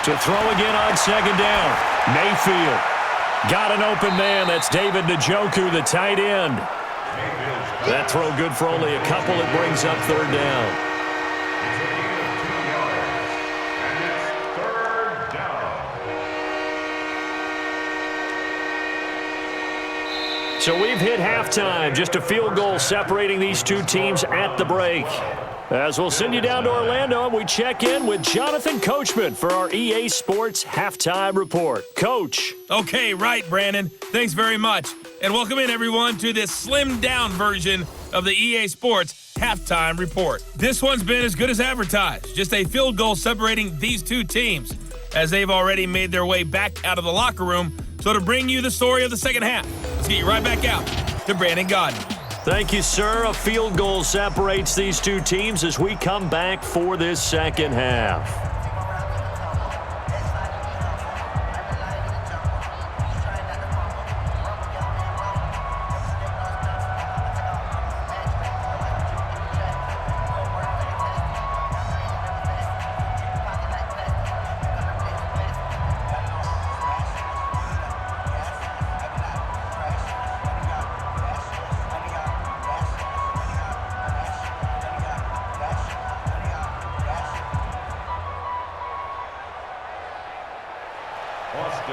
To throw again on 2nd down. Mayfield got an open man. That's David Njoku, the tight end. That throw good for only a couple. It brings up 3rd down. So we've hit halftime. Just a field goal separating these two teams at the break. As we'll send you down to Orlando, and we check in with Jonathan Coachman for our EA Sports Halftime Report. Coach. Okay, right, Brandon. Thanks very much. And welcome in, everyone, to this slimmed-down version of the EA Sports Halftime Report. This one's been as good as advertised. Just a field goal separating these two teams, as they've already made their way back out of the locker room. So to bring you the story of the second half, let's get you right back out to Brandon Godden. Thank you, sir. A field goal separates these two teams as we come back for this second half.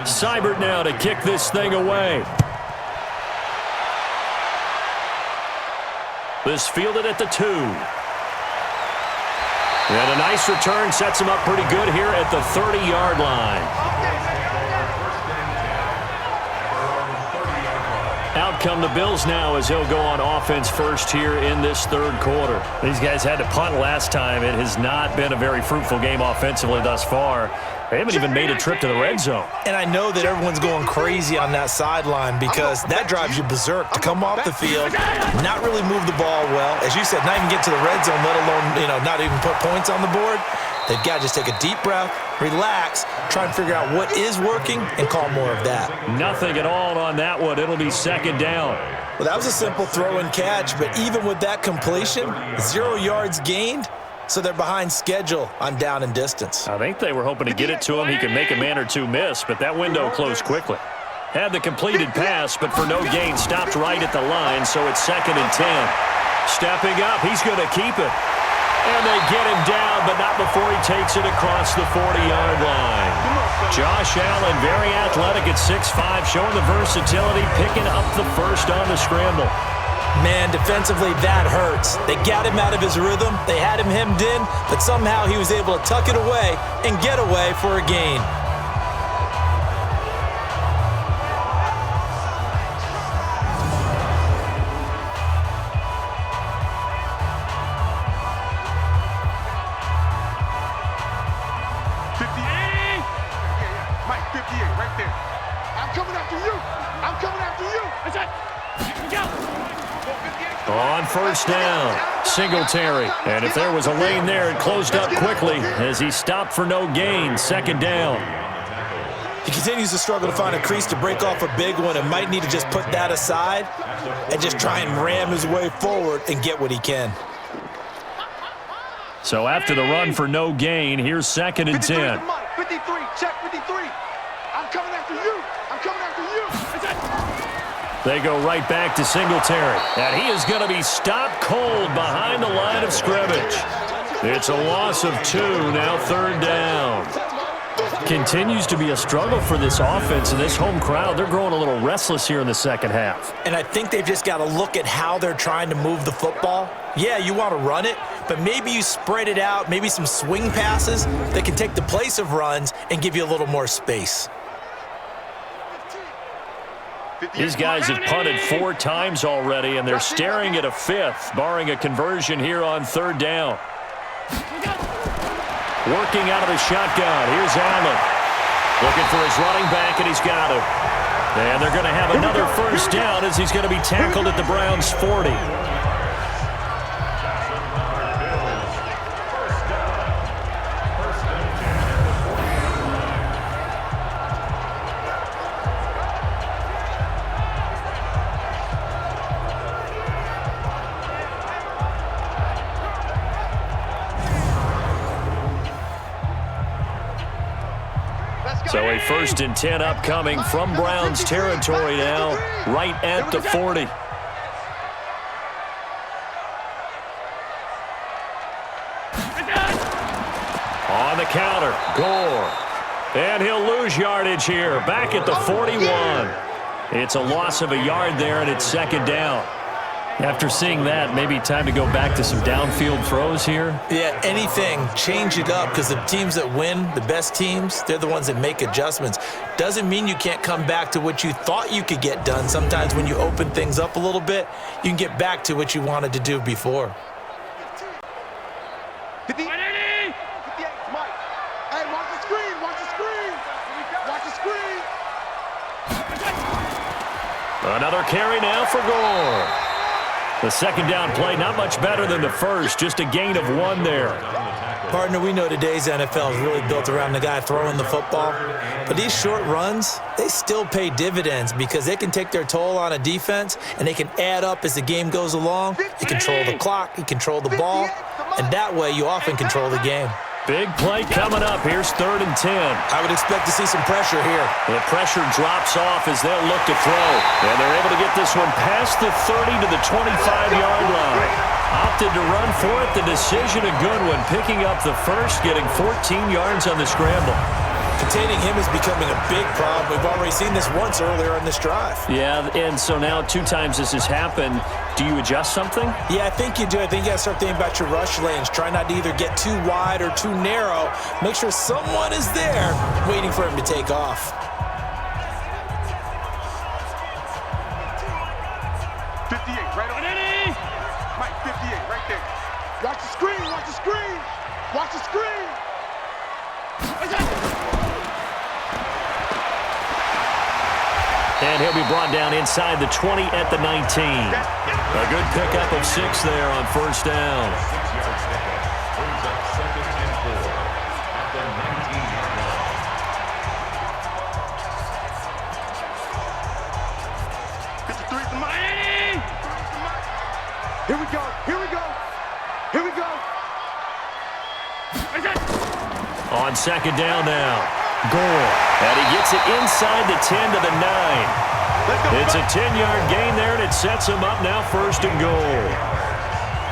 Seibert now to kick this thing away. This fielded at the 2. And a nice return sets him up pretty good here at the 30-yard line. Out come the Bills now as they'll go on offense first here in this 3rd quarter. These guys had to punt last time. It has not been a very fruitful game offensively thus far. They haven't even made a trip to the red zone. And I know that everyone's going crazy on that sideline because that drives you berserk to come off the field, not really move the ball well. As you said, not even get to the red zone, let alone, not even put points on the board. They've got to just take a deep breath, relax, try and figure out what is working, and call more of that. Nothing at all on that one. It'll be 2nd down. Well, that was a simple throw and catch, but even with that completion, 0 yards gained. So they're behind schedule on down and distance. I think they were hoping to get it to him. He could make a man or two miss, but that window closed quickly. Had the completed pass, but for no gain, stopped right at the line, so it's 2nd and 10. Stepping up, he's going to keep it. And they get him down, but not before he takes it across the 40-yard line. Josh Allen, very athletic at 6'5", showing the versatility, picking up the first on the scramble. Man, defensively, that hurts. They got him out of his rhythm. They had him hemmed in, but somehow he was able to tuck it away and get away for a gain. On first down, Singletary. And if there was a lane there, it closed up quickly as he stopped for no gain. 2nd down. He continues to struggle to find a crease to break off a big one and might need to just put that aside and just try and ram his way forward and get what he can. So after the run for no gain, here's 2nd and 10. 53, check 53. I'm coming after you. I'm coming after you. They go right back to Singletary. And he is going to be stopped cold behind the line of scrimmage. It's a loss of 2, now 3rd down. Continues to be a struggle for this offense and this home crowd. They're growing a little restless here in the second half. And I think they've just got to look at how they're trying to move the football. Yeah, you want to run it, but maybe you spread it out, maybe some swing passes that can take the place of runs and give you a little more space. These guys have punted 4 times already, and they're staring at a 5th, barring a conversion here on 3rd down. Working out of the shotgun. Here's Allen. Looking for his running back, and he's got it. And they're going to have another first down as he's going to be tackled at the Browns' 40. So a 1st and 10 upcoming from Browns territory now, right at the 40. On the counter, Gore. And he'll lose yardage here, back at the 41. It's a loss of a yard there, and it's 2nd down. After seeing that, maybe time to go back to some downfield throws here. Yeah, anything. Change it up, because the teams that win, the best teams, they're the ones that make adjustments. Doesn't mean you can't come back to what you thought you could get done. Sometimes when you open things up a little bit, you can get back to what you wanted to do before. 58, Mike. Hey, watch the screen, watch the screen. Watch the screen. Another carry now for Gore. The 2nd down play, not much better than the first, just a gain of 1 there. Partner, we know today's NFL is really built around the guy throwing the football. But these short runs, they still pay dividends because they can take their toll on a defense and they can add up as the game goes along. You control the clock, you control the ball, and that way you often control the game. Big play coming up. Here's 3rd and 10. I would expect to see some pressure here. The pressure drops off as they'll look to throw. And they're able to get this one past the 30 to the 25-yard line. Opted to run for it. The decision a good one. Picking up the first, getting 14 yards on the scramble. Containing him is becoming a big problem. We've already seen this once earlier on this drive. Yeah, and so now 2 times this has happened. Do you adjust something? Yeah, I think you do. I think you got to start thinking about your rush lanes. Try not to either get too wide or too narrow. Make sure someone is there waiting for him to take off. 58, right on it. Mike, 58, right there. Watch the screen, watch the screen. Watch the screen. And he'll be brought down inside the 20 at the 19. A good pickup of 6 there on 1st down. 6-yard pickup brings up 2nd and 4 at the 19-yard line. Here we go, here we go, here we go. On 2nd down now. Gore. And he gets it inside the 10 to the 9. It's a 10-yard gain there, and it sets him up now 1st and goal.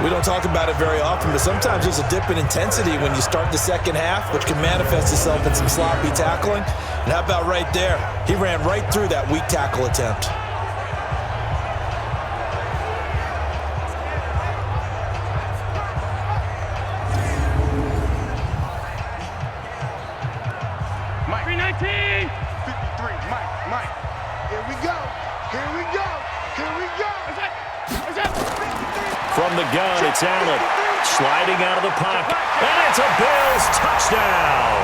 We don't talk about it very often, but sometimes there's a dip in intensity when you start the second half, which can manifest itself in some sloppy tackling. And how about right there? He ran right through that weak tackle attempt. Mike. 319. 53. Mike. Here we go. Here we go. Here we go. Is that? From the gun, it's Allen. Sliding out of the pocket. And it's a Bills touchdown.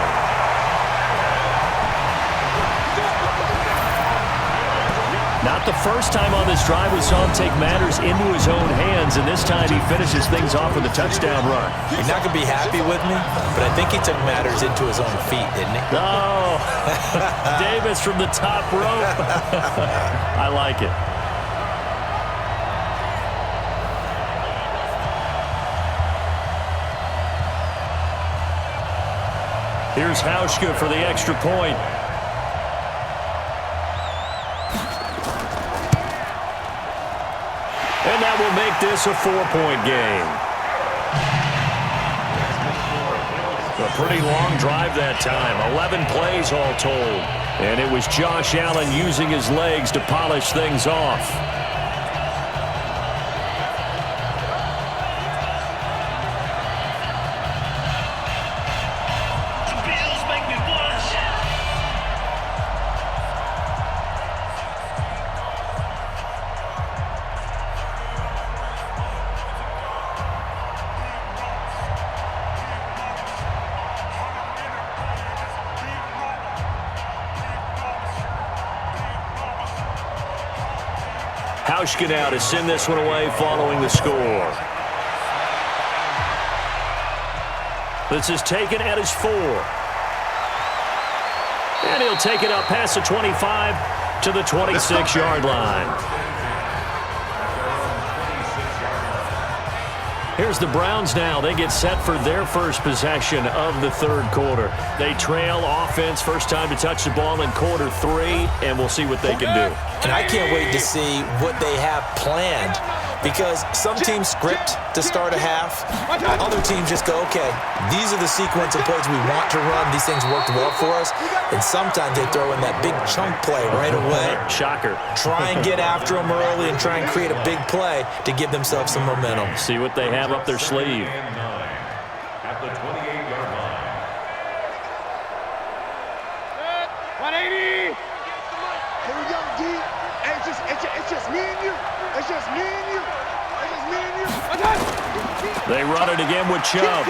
Not the first time on this drive we saw him take matters into his own hands, and this time he finishes things off with a touchdown run. He's not going to be happy with me, but I think he took matters into his own feet, didn't he? Oh, Davis from the top rope. I like it. Here's Hauschka for the extra point. And that will make this a 4-point game. A pretty long drive that time. 11 plays all told. And it was Josh Allen using his legs to polish things off. Hauschka now to send this one away following the score. This is taken at his 4. And he'll take it up past the 25 to the 26-yard line. Here's the Browns now. They get set for their first possession of the third quarter. They trail offense, first time to touch the ball in quarter 3, and we'll see what they can do. And I can't wait to see what they have planned, because some teams script to start a half. Other teams just go, okay, these are the sequence of plays we want to run. These things worked well for us. And sometimes they throw in that big chunk play right away. Shocker. Try and get after them early and try and create a big play to give themselves some momentum. See what they have up their sleeve. At the 28-yard line. 180. Here we go, D. Hey, it's just me and you. It's just me and you. It's just me and you. They run it again with Chubb.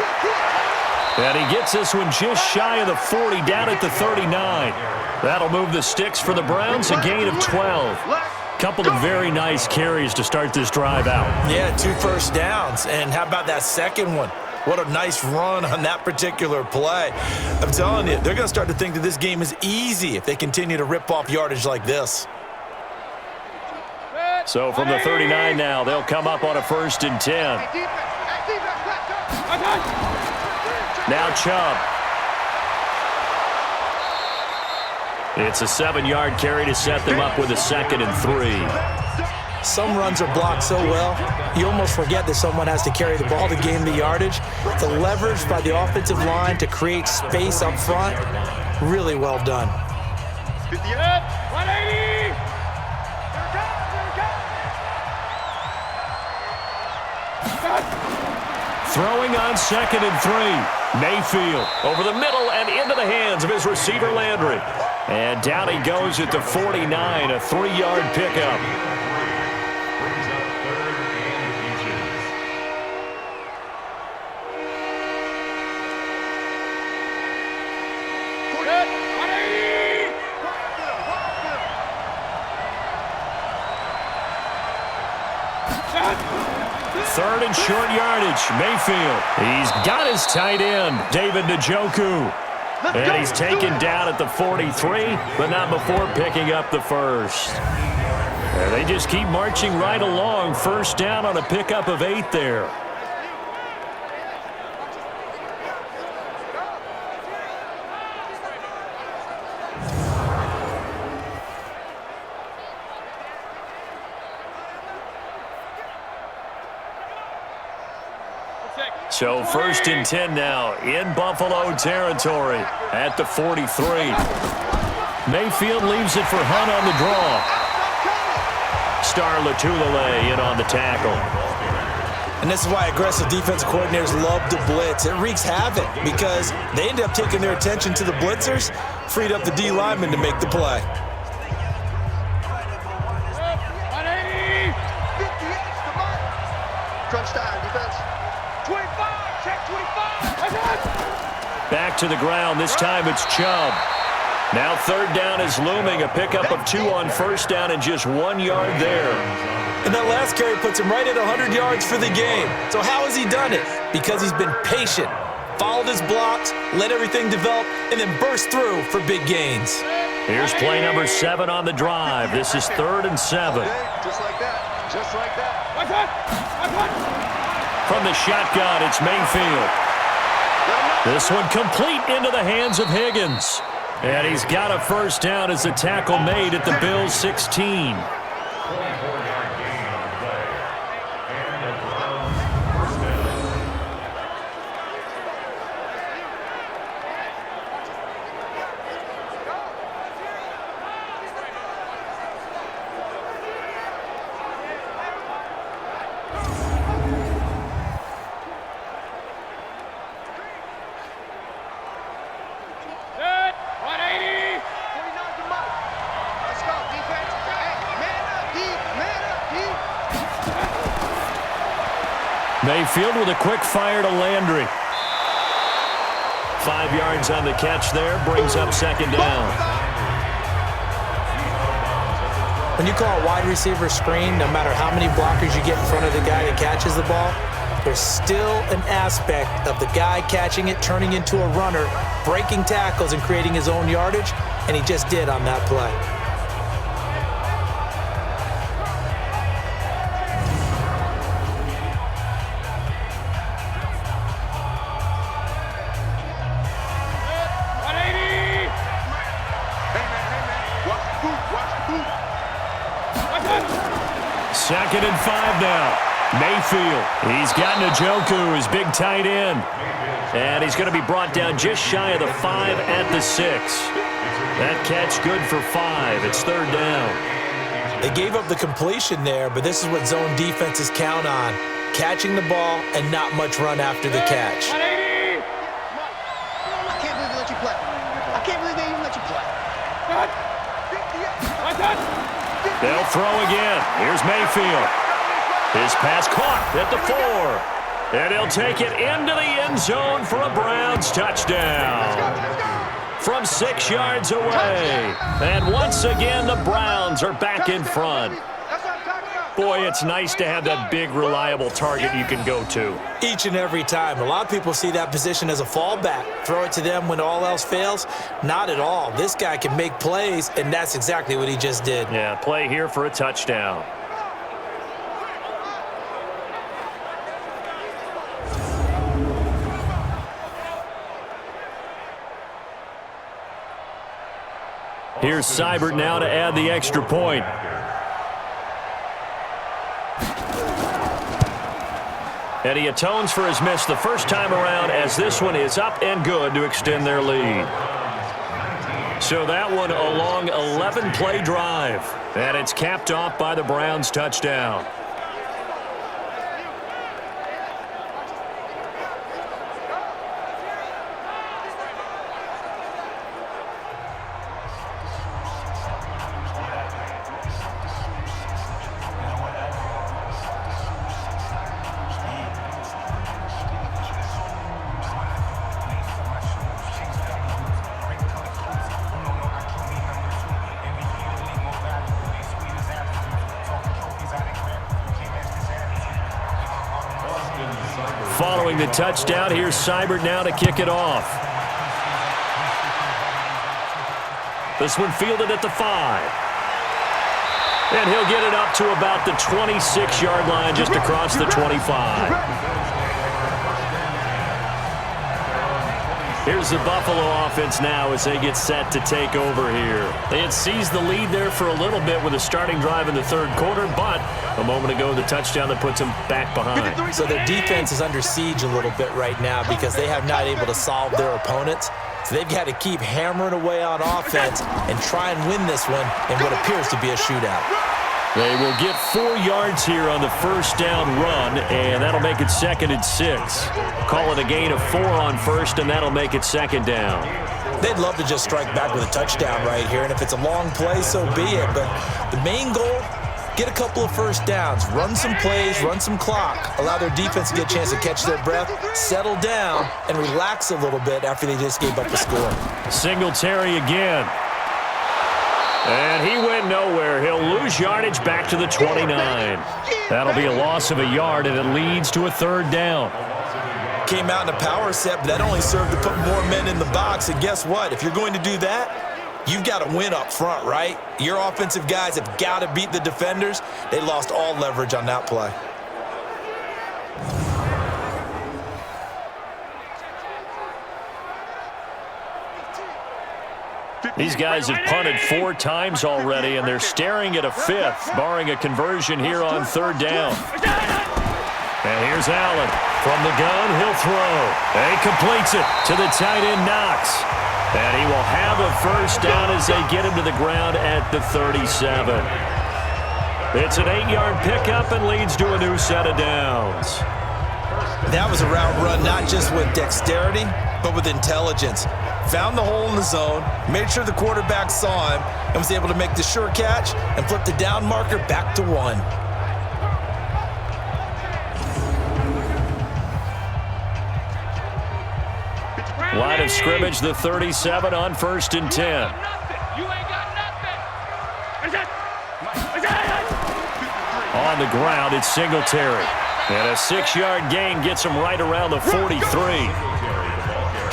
And he gets this one just shy of the 40, down at the 39. That'll move the sticks for the Browns, a gain of 12. Couple of very nice carries to start this drive out. Yeah, 2 first downs. And how about that second one? What a nice run on that particular play. I'm telling you, they're going to start to think that this game is easy if they continue to rip off yardage like this. So from the 39 now, they'll come up on a 1st and 10. Now Chubb. It's a 7-yard carry to set them up with a 2nd and 3. Some runs are blocked so well, you almost forget that someone has to carry the ball to gain the yardage. The leverage by the offensive line to create space up front, really well done. 180. Throwing on 2nd and 3. Mayfield over the middle and into the hands of his receiver Landry. And down he goes at the 49, a 3-yard pickup. Brings up 3rd and inches. Good. 180. 3rd and short yardage. Mayfield. He's got his tight end, David Njoku. And he's taken down at the 43, but not before picking up the 1st. And they just keep marching right along. 1st down on a pickup of 8 there. So 1st and 10 now in Buffalo territory at the 43. Mayfield leaves it for Hunt on the draw. Star Latulele in on the tackle. And this is why aggressive defensive coordinators love to blitz. It wreaks havoc because they end up taking their attention to the blitzers, freed up the D lineman to make the play. 180. 58, come on. Crunch time, defense. 25, check 25. Back to the ground. This time it's Chubb. Now 3rd down is looming. A pickup of 2 on 1st down and just 1 yard there. And that last carry puts him right at 100 yards for the game. So how has he done it? Because he's been patient, followed his blocks, let everything develop, and then burst through for big gains. Here's play number 7 on the drive. This is 3rd and 7. Just like that. Just like that. From the shotgun, it's Mayfield. This one complete into the hands of Higgins. And he's got a 1st down as the tackle made at the Bills' 16. Mayfield with a quick fire to Landry. 5 yards on the catch there, brings up 2nd down. When you call a wide receiver screen, no matter how many blockers you get in front of the guy that catches the ball, there's still an aspect of the guy catching it, turning into a runner, breaking tackles and creating his own yardage, and he just did on that play. Second and 5 now. Mayfield. He's got Njoku, his big tight end. And he's going to be brought down just shy of the 5 at the 6. That catch good for 5. It's 3rd down. They gave up the completion there, but this is what zone defenses count on. Catching the ball and not much run after the catch. I can't believe they let you play. I can't believe they even let you play. They'll throw again. Here's Mayfield. His pass caught at the 4. And he'll take it into the end zone for a Browns touchdown. From 6 yards away. And once again, the Browns are back in front. Boy, it's nice to have that big, reliable target you can go to. Each and every time. A lot of people see that position as a fallback. Throw it to them when all else fails. Not at all. This guy can make plays, and that's exactly what he just did. Yeah, play here for a touchdown. Here's Seibert now to add the extra point. And he atones for his miss the first time around as this one is up and good to extend their lead. So that one a long 11-play drive. And it's capped off by the Browns touchdown. Following the touchdown, here's Seibert now to kick it off. This one fielded at the 5. And he'll get it up to about the 26-yard line, just across the 25. Here's the Buffalo offense now as they get set to take over here. They had seized the lead there for a little bit with a starting drive in the third quarter, but a moment ago the touchdown that puts them back behind. So their defense is under siege a little bit right now because they have not able to solve their opponents. So they've got to keep hammering away on offense and try and win this one in what appears to be a shootout. They will get 4 yards here on the first down run, and that'll make it 2nd and 6. Call it a gain of 4 on first, and that'll make it 2nd down. They'd love to just strike back with a touchdown right here, and if it's a long play, so be it. But the main goal, get a couple of first downs, run some plays, run some clock, allow their defense to get a chance to catch their breath, settle down, and relax a little bit after they just gave up a score. Singletary again. And he went nowhere. He'll lose yardage back to the 29. That'll be a loss of a yard, and it leads to a 3rd down. Came out in a power set, but that only served to put more men in the box. And guess what? If you're going to do that, you've got to win up front, right? Your offensive guys have got to beat the defenders. They lost all leverage on that play. These guys have punted 4 times already, and they're staring at a 5th, barring a conversion here on 3rd down. And here's Allen. From the gun, he'll throw. And he completes it to the tight end, Knox. And he will have a first down as they get him to the ground at the 37. It's an 8-yard pickup and leads to a new set of downs. That was a route run not just with dexterity, but with intelligence. Found the hole in the zone, made sure the quarterback saw him, and was able to make the sure catch and flip the down marker back to 1. Line of scrimmage, the 37 on 1st and 10. On the ground, it's Singletary. And a 6-yard gain gets him right around the 43.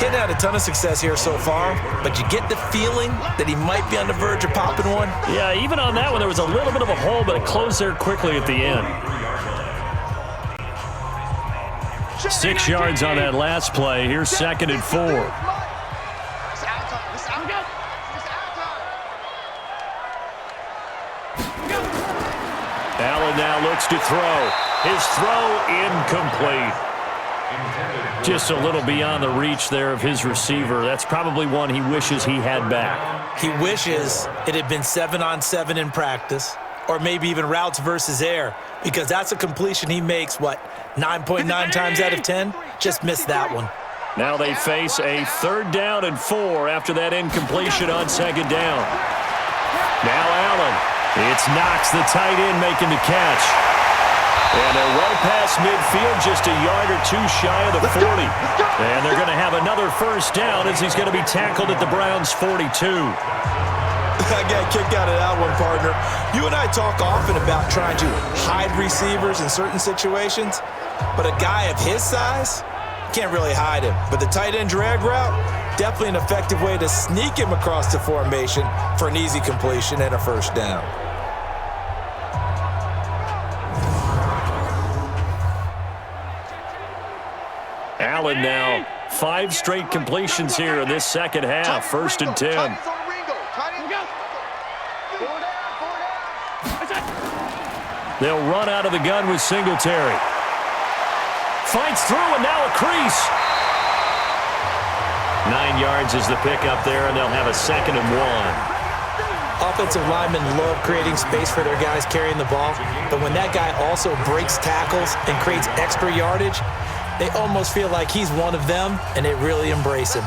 Getting had a ton of success here so far, but you get the feeling that he might be on the verge of popping one. Yeah, even on that one, there was a little bit of a hole, but it closed there quickly at the end. 6 yards on that last play. Here's 2nd and 4. Allen now looks to throw. His throw incomplete. Just a little beyond the reach there of his receiver. That's probably one he wishes he had back. He wishes it had been 7-on-7 in practice, or maybe even routes versus air, because that's a completion he makes, 9.9 times out of 10? Just missed that one. Now they face a 3rd down and 4 after that incompletion on 2nd down. Now Allen. It's Knox, the tight end, making the catch. And they're well past midfield, just a yard or 2 shy of the 40. And they're going to have another first down as he's going to be tackled at the Browns' 42. I got a kick out of that one, partner. You and I talk often about trying to hide receivers in certain situations, but a guy of his size can't really hide him. But the tight end drag route, definitely an effective way to sneak him across the formation for an easy completion and a first down. Allen now, 5 straight completions here in this second half. 1st and 10. They'll run out of the gun with Singletary. Fights through, and now a crease. 9 yards is the pickup there, and they'll have a 2nd and 1. Offensive linemen love creating space for their guys carrying the ball, but when that guy also breaks tackles and creates extra yardage, they almost feel like he's one of them, and they really embrace him.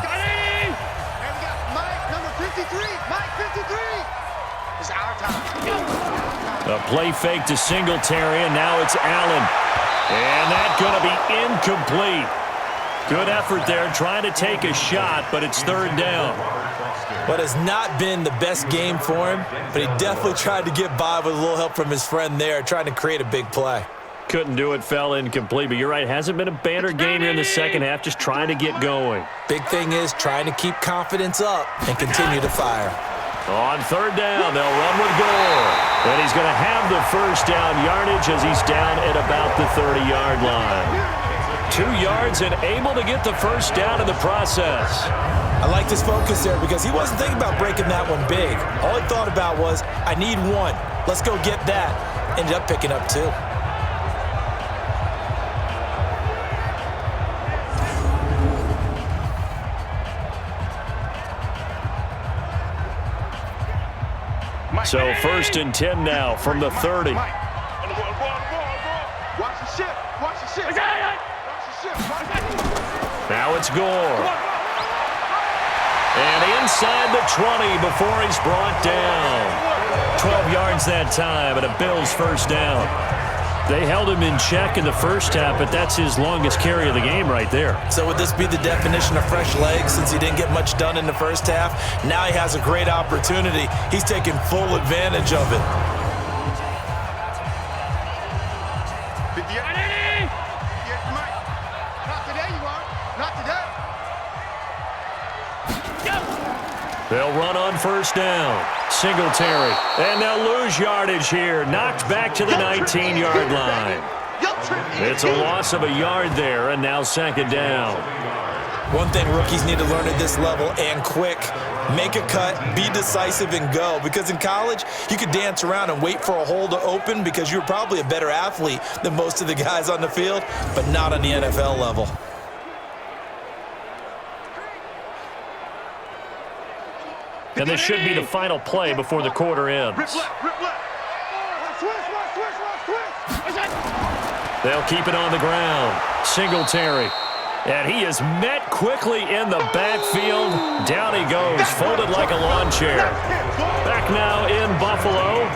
A play fake to Singletary, and now it's Allen. And that's going to be incomplete. Good effort there, trying to take a shot, but it's 3rd down. What has not been the best game for him, but he definitely tried to get by with a little help from his friend there, trying to create a big play. Couldn't do it, fell incomplete, but you're right, hasn't been a banner game here in the second half, just trying to get going. Big thing is trying to keep confidence up and continue to fire. On 3rd down, they'll run with Gore. And he's going to have the first down yardage as he's down at about the 30-yard line. 2 yards and able to get the first down in the process. I like this focus there because he wasn't thinking about breaking that one big. All he thought about was, I need 1. Let's go get that. Ended up picking up 2. So 1st and 10 now from the 30. Watch the ship. Watch the ship. Watch the ship. Now it's Gore. And inside the 20 before he's brought down. 12 yards that time and a Bills first down. They held him in check in the first half, but that's his longest carry of the game right there. So would this be the definition of fresh legs since he didn't get much done in the first half? Now he has a great opportunity. He's taking full advantage of it. Not today, you are. Not today. They'll run on first down. Singletary. And they'll lose yardage here. Knocked back to the 19-yard line. It's a loss of a yard there, and now 2nd down. One thing rookies need to learn at this level, and quick, make a cut, be decisive, and go. Because in college, you could dance around and wait for a hole to open because you're probably a better athlete than most of the guys on the field, but not on the NFL level. And this should be the final play before the quarter ends. Rip left. Switch. They'll keep it on the ground. Singletary. And he is met quickly in the backfield. Down he goes, folded like a lawn chair. Back now in Buffalo.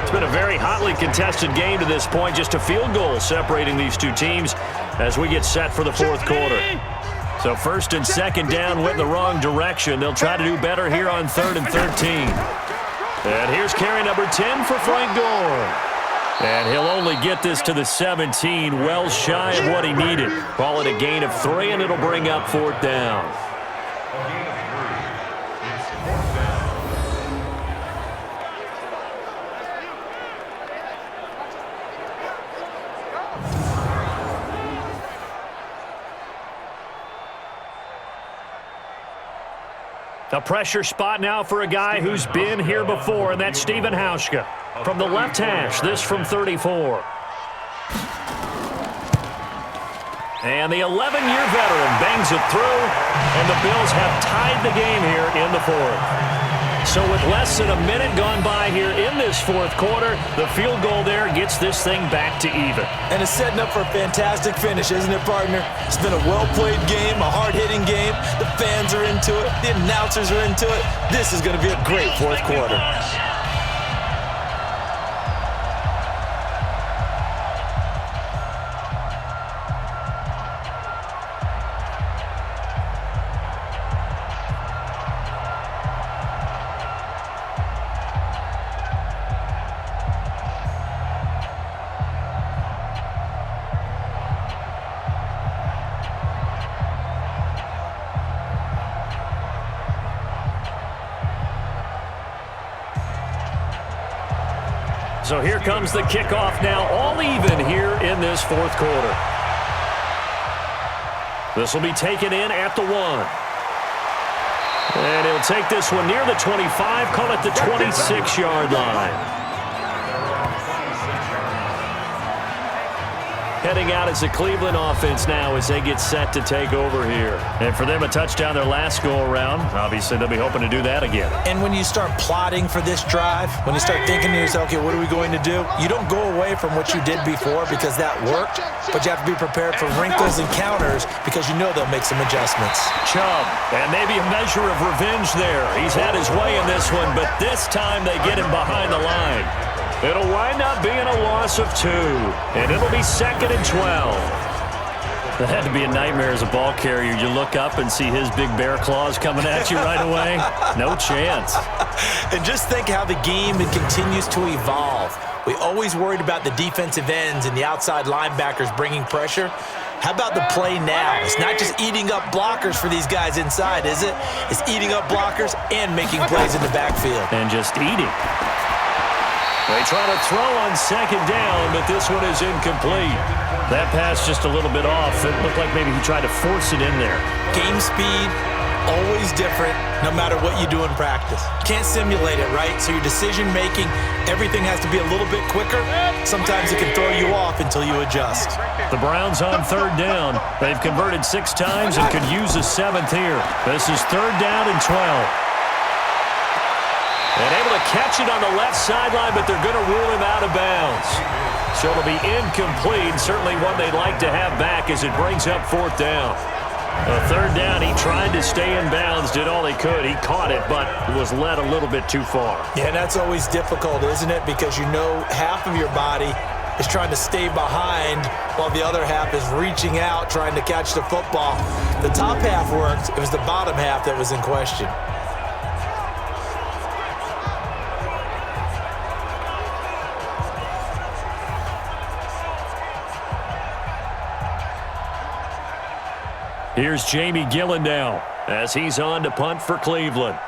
It's been a very hotly contested game to this point. Just a field goal separating these two teams as we get set for the 4th quarter. So 1st and 2nd down went in the wrong direction. They'll try to do better here on 3rd and 13. And here's carry number 10 for Frank Gore. And he'll only get this to the 17, well shy of what he needed. Call it a gain of 3, and it'll bring up 4th down. A pressure spot now for a guy who's been here before, and that's Stephen Hauschka. From the left hash, this from 34. And the 11-year veteran bangs it through, and the Bills have tied the game here in the 4th. So with less than a minute gone by here in this 4th quarter, the field goal there gets this thing back to even. And it's setting up for a fantastic finish, isn't it, partner? It's been a well-played game, a hard-hitting game. The fans are into it. The announcers are into it. This is going to be a great 4th quarter. So here comes the kickoff now, all even here in this 4th quarter. This will be taken in at the 1. And he'll take this one near the 25, call it the 26-yard line. Heading out as the Cleveland offense now as they get set to take over here. And for them, a touchdown their last go-around. Obviously, they'll be hoping to do that again. And when you start plotting for this drive, when you start thinking to yourself, okay, what are we going to do? You don't go away from what you did before because that worked, but you have to be prepared for wrinkles and counters because you know they'll make some adjustments. Chubb, and maybe a measure of revenge there. He's had his way in this one, but this time they get him behind the line. It'll wind up being a loss of 2, and it'll be 2nd and 12. That had to be a nightmare as a ball carrier. You look up and see his big bear claws coming at you right away. No chance. And just think how the game continues to evolve. We always worried about the defensive ends and the outside linebackers bringing pressure. How about the play now? It's not just eating up blockers for these guys inside, is it? It's eating up blockers and making plays in the backfield. And just eating. They try to throw on 2nd down, but this one is incomplete. That pass just a little bit off. It looked like maybe he tried to force it in there. Game speed, always different, no matter what you do in practice. Can't simulate it, right? So your decision-making, everything has to be a little bit quicker. Sometimes it can throw you off until you adjust. The Browns on third down. They've converted 6 times and could use a 7th here. This is third down and 12. And able to catch it on the left sideline, but they're going to rule him out of bounds. So it'll be incomplete, certainly one they'd like to have back as it brings up 4th down. Third down, he tried to stay in bounds, did all he could. He caught it, but was led a little bit too far. Yeah, that's always difficult, isn't it? Because you know half of your body is trying to stay behind while the other half is reaching out, trying to catch the football. The top half worked. It was the bottom half that was in question. Here's Jamie Gillen now as he's on to punt for Cleveland.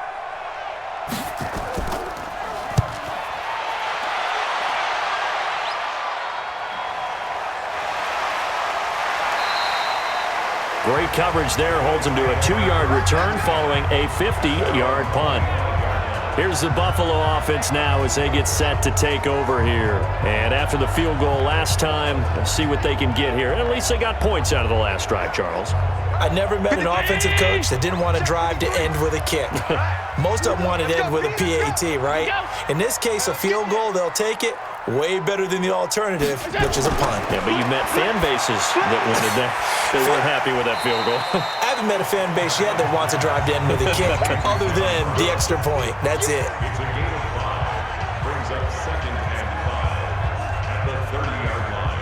Great coverage there, holds him to a 2-yard return following a 50-yard punt. Here's the Buffalo offense now as they get set to take over here. And after the field goal last time, let's see what they can get here. At least they got points out of the last drive, Charles. I never met an offensive coach that didn't want to drive to end with a kick. Most of them wanted to end with a PAT, right? In this case, a field goal, they'll take it. Way better than the alternative, which is a punt. Yeah, but you met fan bases that wanted that. They weren't happy with that field goal. I haven't met a fan base yet that wants to drive to end with a kick, other than the extra point. That's it. It's a gain of 5. Brings up 2nd and 5 at the 30-yard line.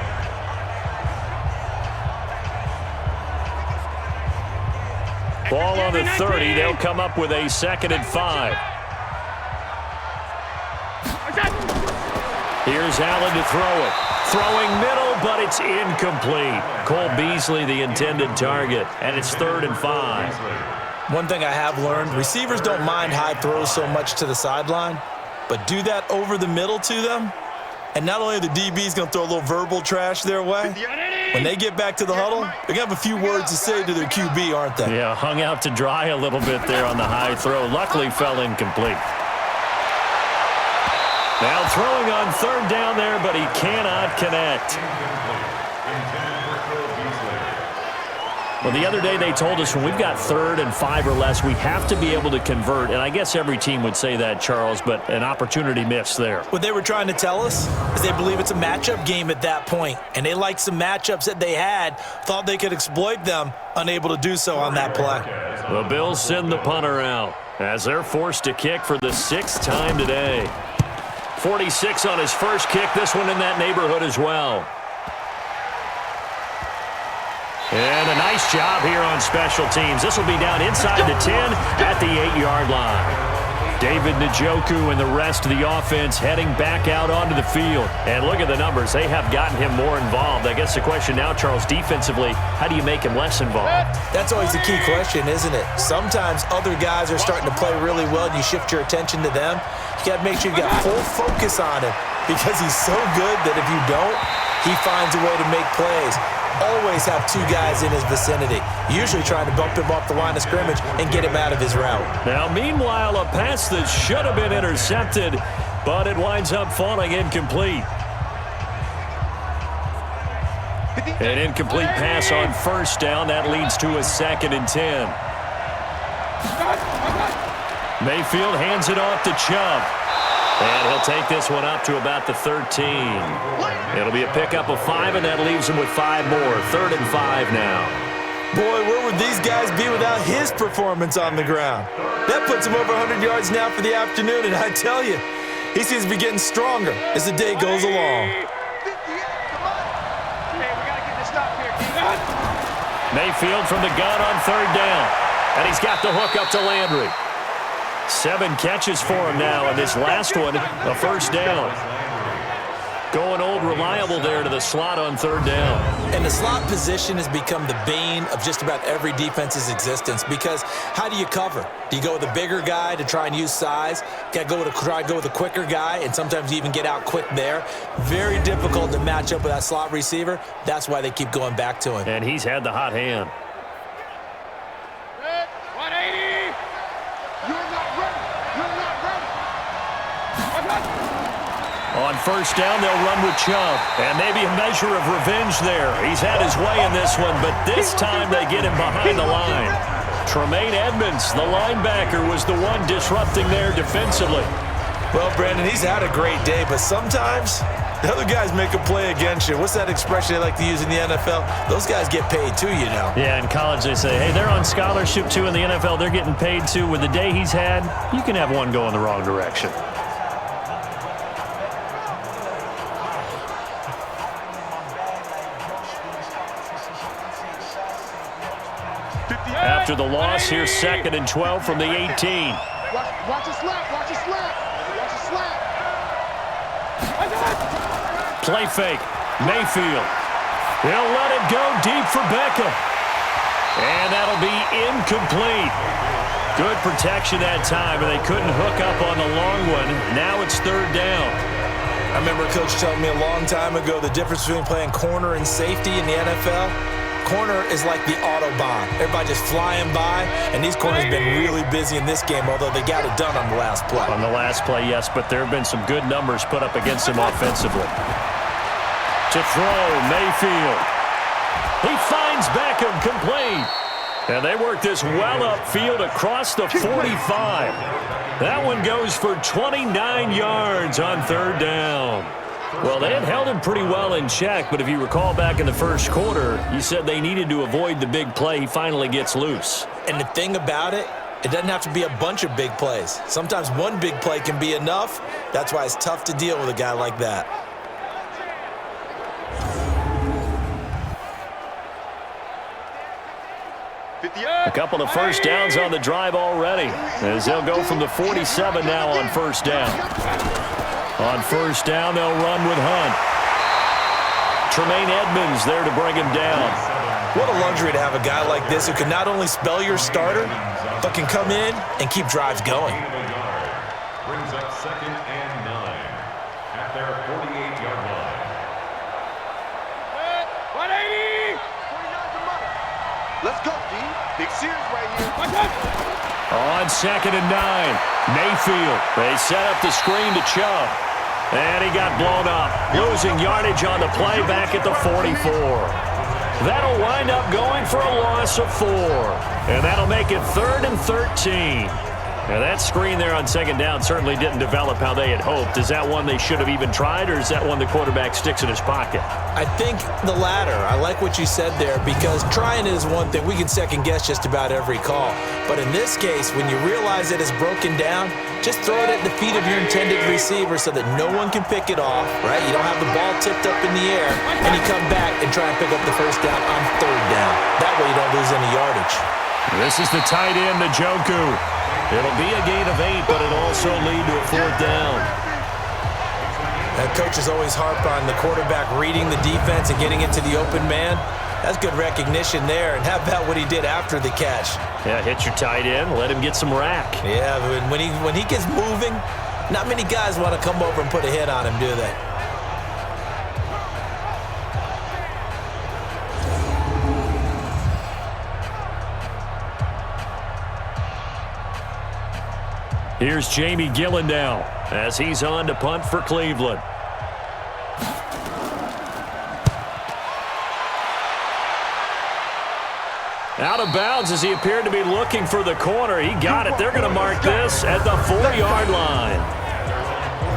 Ball on the 30. They'll come up with a 2nd and 5. Here's Allen to throw it. Throwing middle, but it's incomplete. Cole Beasley, the intended target, and it's 3rd and 5. One thing I have learned, receivers don't mind high throws so much to the sideline, but do that over the middle to them, and not only are the DBs going to throw a little verbal trash their way, when they get back to the huddle, they're going to have a few words to say to their QB, aren't they? Yeah, hung out to dry a little bit there on the high throw. Luckily fell incomplete. Now throwing on 3rd down there, but he cannot connect. Well, the other day they told us when we've got 3rd and 5 or less, we have to be able to convert. And I guess every team would say that, Charles, but an opportunity missed there. What they were trying to tell us is they believe it's a matchup game at that point. And they liked some matchups that they had, thought they could exploit them, unable to do so on that play. The Bills send the punter out as they're forced to kick for the 6th time today. 46 on his first kick, this one in that neighborhood as well. And a nice job here on special teams. This will be down inside the 10 at the 8-yard line. David Njoku and the rest of the offense heading back out onto the field. And look at the numbers. They have gotten him more involved. I guess the question now, Charles, defensively, how do you make him less involved? That's always the key question, isn't it? Sometimes other guys are starting to play really well and you shift your attention to them. You got to make sure you got full focus on him because he's so good that if you don't, he finds a way to make plays. Always have 2 guys in his vicinity, usually trying to bump him off the line of scrimmage and get him out of his route. Now, meanwhile, a pass that should have been intercepted, but it winds up falling incomplete. An incomplete pass on 1st down. That leads to a 2nd and 10. Mayfield hands it off to Chubb. And he'll take this one up to about the 13. It'll be a pickup of 5, and that leaves him with 5 more. 3rd and 5 now. Boy, where would these guys be without his performance on the ground? That puts him over 100 yards now for the afternoon, and I tell you, he seems to be getting stronger as the day goes along. Mayfield from the gun on 3rd down. And he's got the hook up to Landry. 7 catches for him now, and this last one, a 1st down. Going old reliable there to the slot on third down. And the slot position has become the bane of just about every defense's existence because how do you cover? Do you go with a bigger guy to try and use size? Got to try to go with a quicker guy, and sometimes you even get out quick there. Very difficult to match up with that slot receiver. That's why they keep going back to him. And he's had the hot hand. 180! You're not ready! You're not ready! On first down, they'll run with Chubb. And maybe a measure of revenge there. He's had his way in this one, but this time they get him behind the line. Tremaine Edmonds, the linebacker, was the one disrupting there defensively. Well, Brandon, he's had a great day, but sometimes the other guys make a play against you. What's that expression they like to use in the NFL? Those guys get paid too, you know. Yeah, in college they say, hey, they're on scholarship too. In the NFL, they're getting paid too. With the day he's had, you can have one go in the wrong direction. After the loss, here's 2nd and 12 from the 18. Watch a slap, watch a slap, watch a slap. Play fake, Mayfield. He'll let it go deep for Beckham. And that'll be incomplete. Good protection that time, and they couldn't hook up on the long one. Now it's third down. I remember a coach telling me a long time ago the difference between playing corner and safety in the NFL. Corner is like the Autobahn. Everybody just flying by, and these corners have been really busy in this game, although they got it done on the last play. On the last play, yes, but there have been some good numbers put up against him offensively. To throw, Mayfield. He finds Beckham complete. And they work this well upfield across the 45. That one goes for 29 yards on third down. Well, they had held him pretty well in check, but if you recall back in the first quarter, you said they needed to avoid the big play. He finally gets loose. And the thing about it, it doesn't have to be a bunch of big plays. Sometimes one big play can be enough. That's why it's tough to deal with a guy like that. A couple of first downs on the drive already, as they'll go from the 47 now on first down. On first down, they'll run with Hunt. Tremaine Edmonds there to bring him down. What a luxury to have a guy like this who can not only spell your starter, but can come in and keep drives going. Brings up 2nd and 9 at their 48-yard line. 180! Let's go, D. Big series right here. On 2nd and 9, Mayfield. They set up the screen to Chubb. And he got blown up, losing yardage on the play back at the 44. That'll wind up going for a loss of 4. And that'll make it 3rd and 13. Now, that screen there on 2nd down certainly didn't develop how they had hoped. Is that one they should have even tried, or is that one the quarterback sticks in his pocket? I think the latter. I like what you said there, because trying it is one thing. We can second-guess just about every call. But in this case, when you realize that it's broken down, just throw it at the feet of your intended receiver so that no one can pick it off, right? You don't have the ball tipped up in the air, and you come back and try and pick up the first down on third down. That way you don't lose any yardage. This is the tight end, Njoku. It'll be a gain of 8, but it'll also lead to a 4th down. That coaches always harp on the quarterback reading the defense and getting into the open man. That's good recognition there. And how about what he did after the catch? Yeah, hit your tight end, let him get some rack. Yeah, when he gets moving, not many guys want to come over and put a hit on him, do they? Here's Jamie Gillen now as he's on to punt for Cleveland. Out of bounds as he appeared to be looking for the corner. He got it. They're going to mark this at the 4-yard line.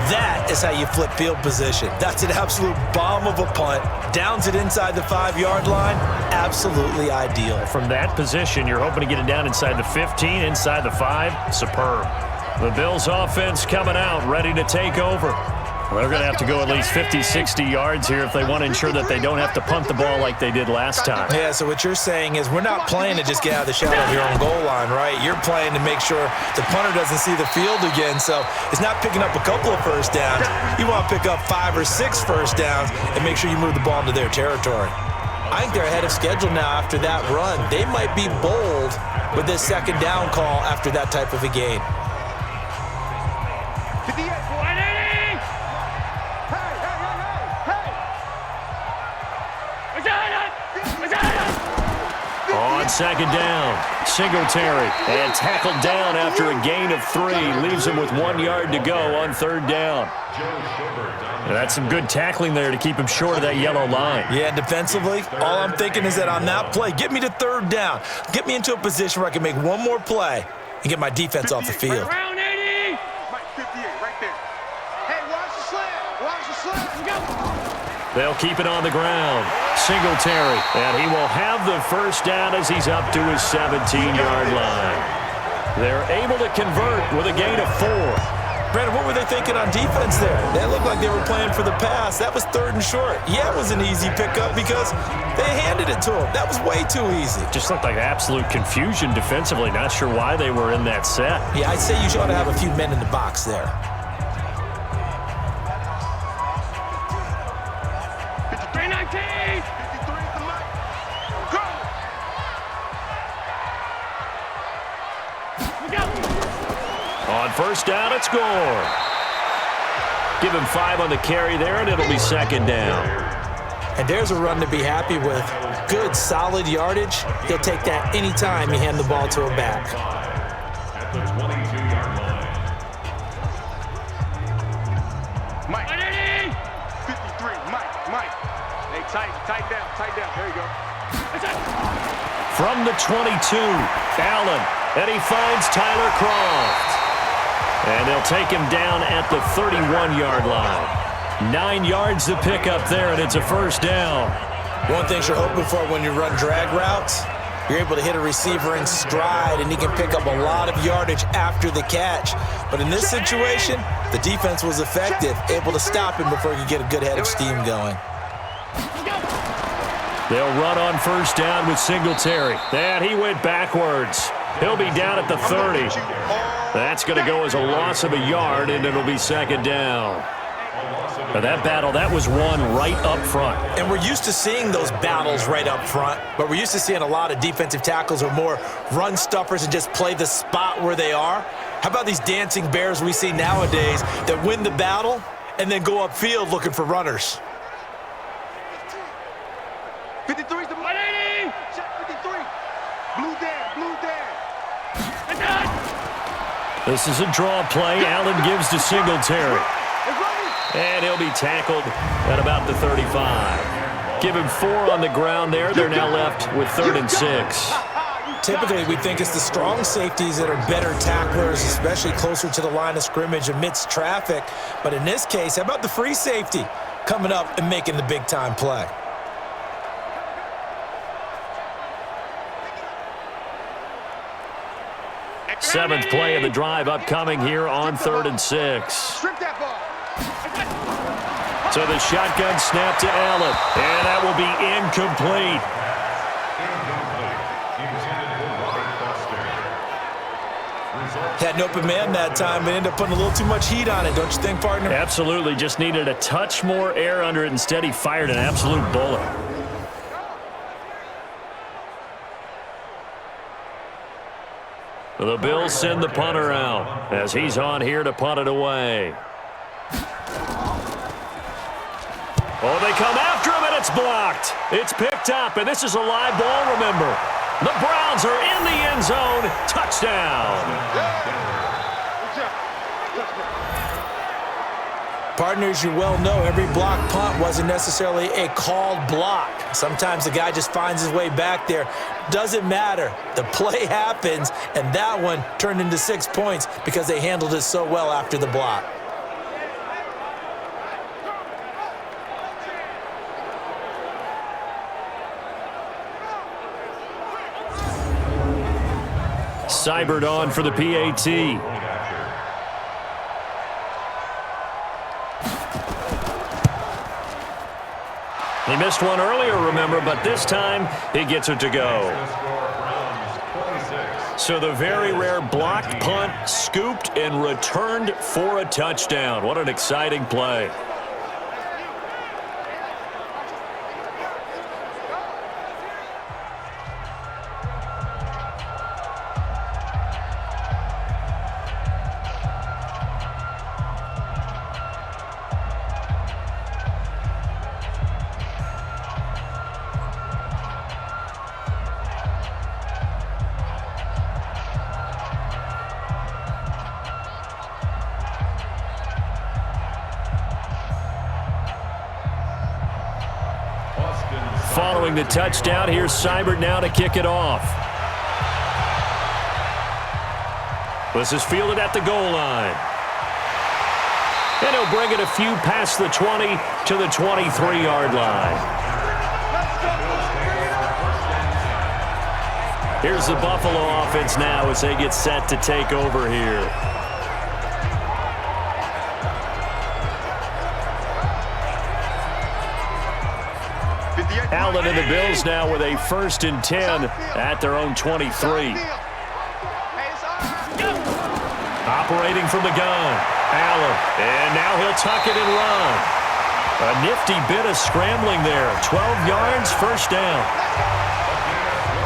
That is how you flip field position. That's an absolute bomb of a punt. Downs it inside the 5-yard line. Absolutely ideal. From that position, you're hoping to get it down inside the 15, inside the 5. Superb. The Bills offense coming out, ready to take over. Well, they're going to have to go at least 50, 60 yards here if they want to ensure that they don't have to punt the ball like they did last time. Yeah, so what you're saying is we're not playing to just get out of the shadow of your own goal line, right? You're playing to make sure the punter doesn't see the field again. So it's not picking up a couple of first downs. You want to pick up 5 or 6 first downs and make sure you move the ball into their territory. I think they're ahead of schedule now after that run. They might be bold with this second down call after that type of a game. 58, 180! On second down, Singletary, and tackled down after a gain of 3. Leaves him with 1 yard to go on third down. And that's some good tackling there to keep him short of that yellow line. Yeah, defensively, all I'm thinking is that on that play, get me to third down. Get me into a position where I can make one more play and get my defense off the field. Round 80! Mike, 58, right there. Hey, watch the slant. Watch the slant. Let's go. They'll keep it on the ground. Singletary, and he will have the first down as he's up to his 17-yard line. They're able to convert with a gain of 4. Brandon, what were they thinking on defense there? That looked like they were playing for the pass. That was third and short. Yeah, it was an easy pickup because they handed it to him. That was way too easy. Just looked like absolute confusion defensively. Not sure why they were in that set. Yeah, I'd say you ought to have a few men in the box there. 53-19! 53 is the mic. Go! On first down, it's Gore. Give him 5 on the carry there, and it'll be second down. And there's a run to be happy with. Good, solid yardage. He'll take that anytime you hand the ball to him back. At the 22-yard line. Mike. 53, Mike. Hey, tight down. There you go. From the 22, Allen, and he finds Tyler Croft. And they'll take him down at the 31-yard line. 9 yards to pick up there, and it's a first down. One thing you're hoping for when you run drag routes, you're able to hit a receiver in stride, and he can pick up a lot of yardage after the catch. But in this situation, the defense was effective, able to stop him before he could get a good head of steam going. They'll run on first down with Singletary. And he went backwards. He'll be down at the 30. That's going to go as a loss of a yard, and it'll be second down. But that battle, that was won right up front. And we're used to seeing those battles right up front, but we're used to seeing a lot of defensive tackles or more run stuffers and just play the spot where they are. How about these dancing bears we see nowadays that win the battle and then go upfield looking for runners? 53 is the 180! Check 53. Blue down. This is a draw play. Allen gives to Singletary. And he'll be tackled at about the 35. Give him 4 on the ground there. They're now left with 3rd and 6. Typically, we think it's the strong safeties that are better tacklers, especially closer to the line of scrimmage amidst traffic. But in this case, how about the free safety coming up and making the big-time play? Seventh play of the drive upcoming here on 3rd and 6. Strip that ball. So the shotgun snap to Allen, and that will be incomplete. Had an open man that time, but ended up putting a little too much heat on it, don't you think, partner? Absolutely. Just needed a touch more air under it. Instead, he fired an absolute bullet. The Bills send the punter out as he's on here to punt it away. Oh, they come after him, and it's blocked. It's picked up, and this is a live ball, remember. The Browns are in the end zone. Touchdown. Partners, you well know every block punt wasn't necessarily a called block. Sometimes the guy just finds his way back there. Doesn't matter. The play happens, and that one turned into 6 points because they handled it so well after the block. Seibert on for the PAT. He missed one earlier, remember, but this time he gets it to go. So the very rare blocked punt scooped and returned for a touchdown. What an exciting play. Following the touchdown, here's Seibert now to kick it off. This is fielded at the goal line. And he'll bring it a few past the 20 to the 23-yard line. Here's the Buffalo offense now as they get set to take over here. Allen and the Bills now with a 1st and 10 at their own 23. Operating from the gun, Allen, and now he'll tuck it and run. A nifty bit of scrambling there. 12 yards, 1st down.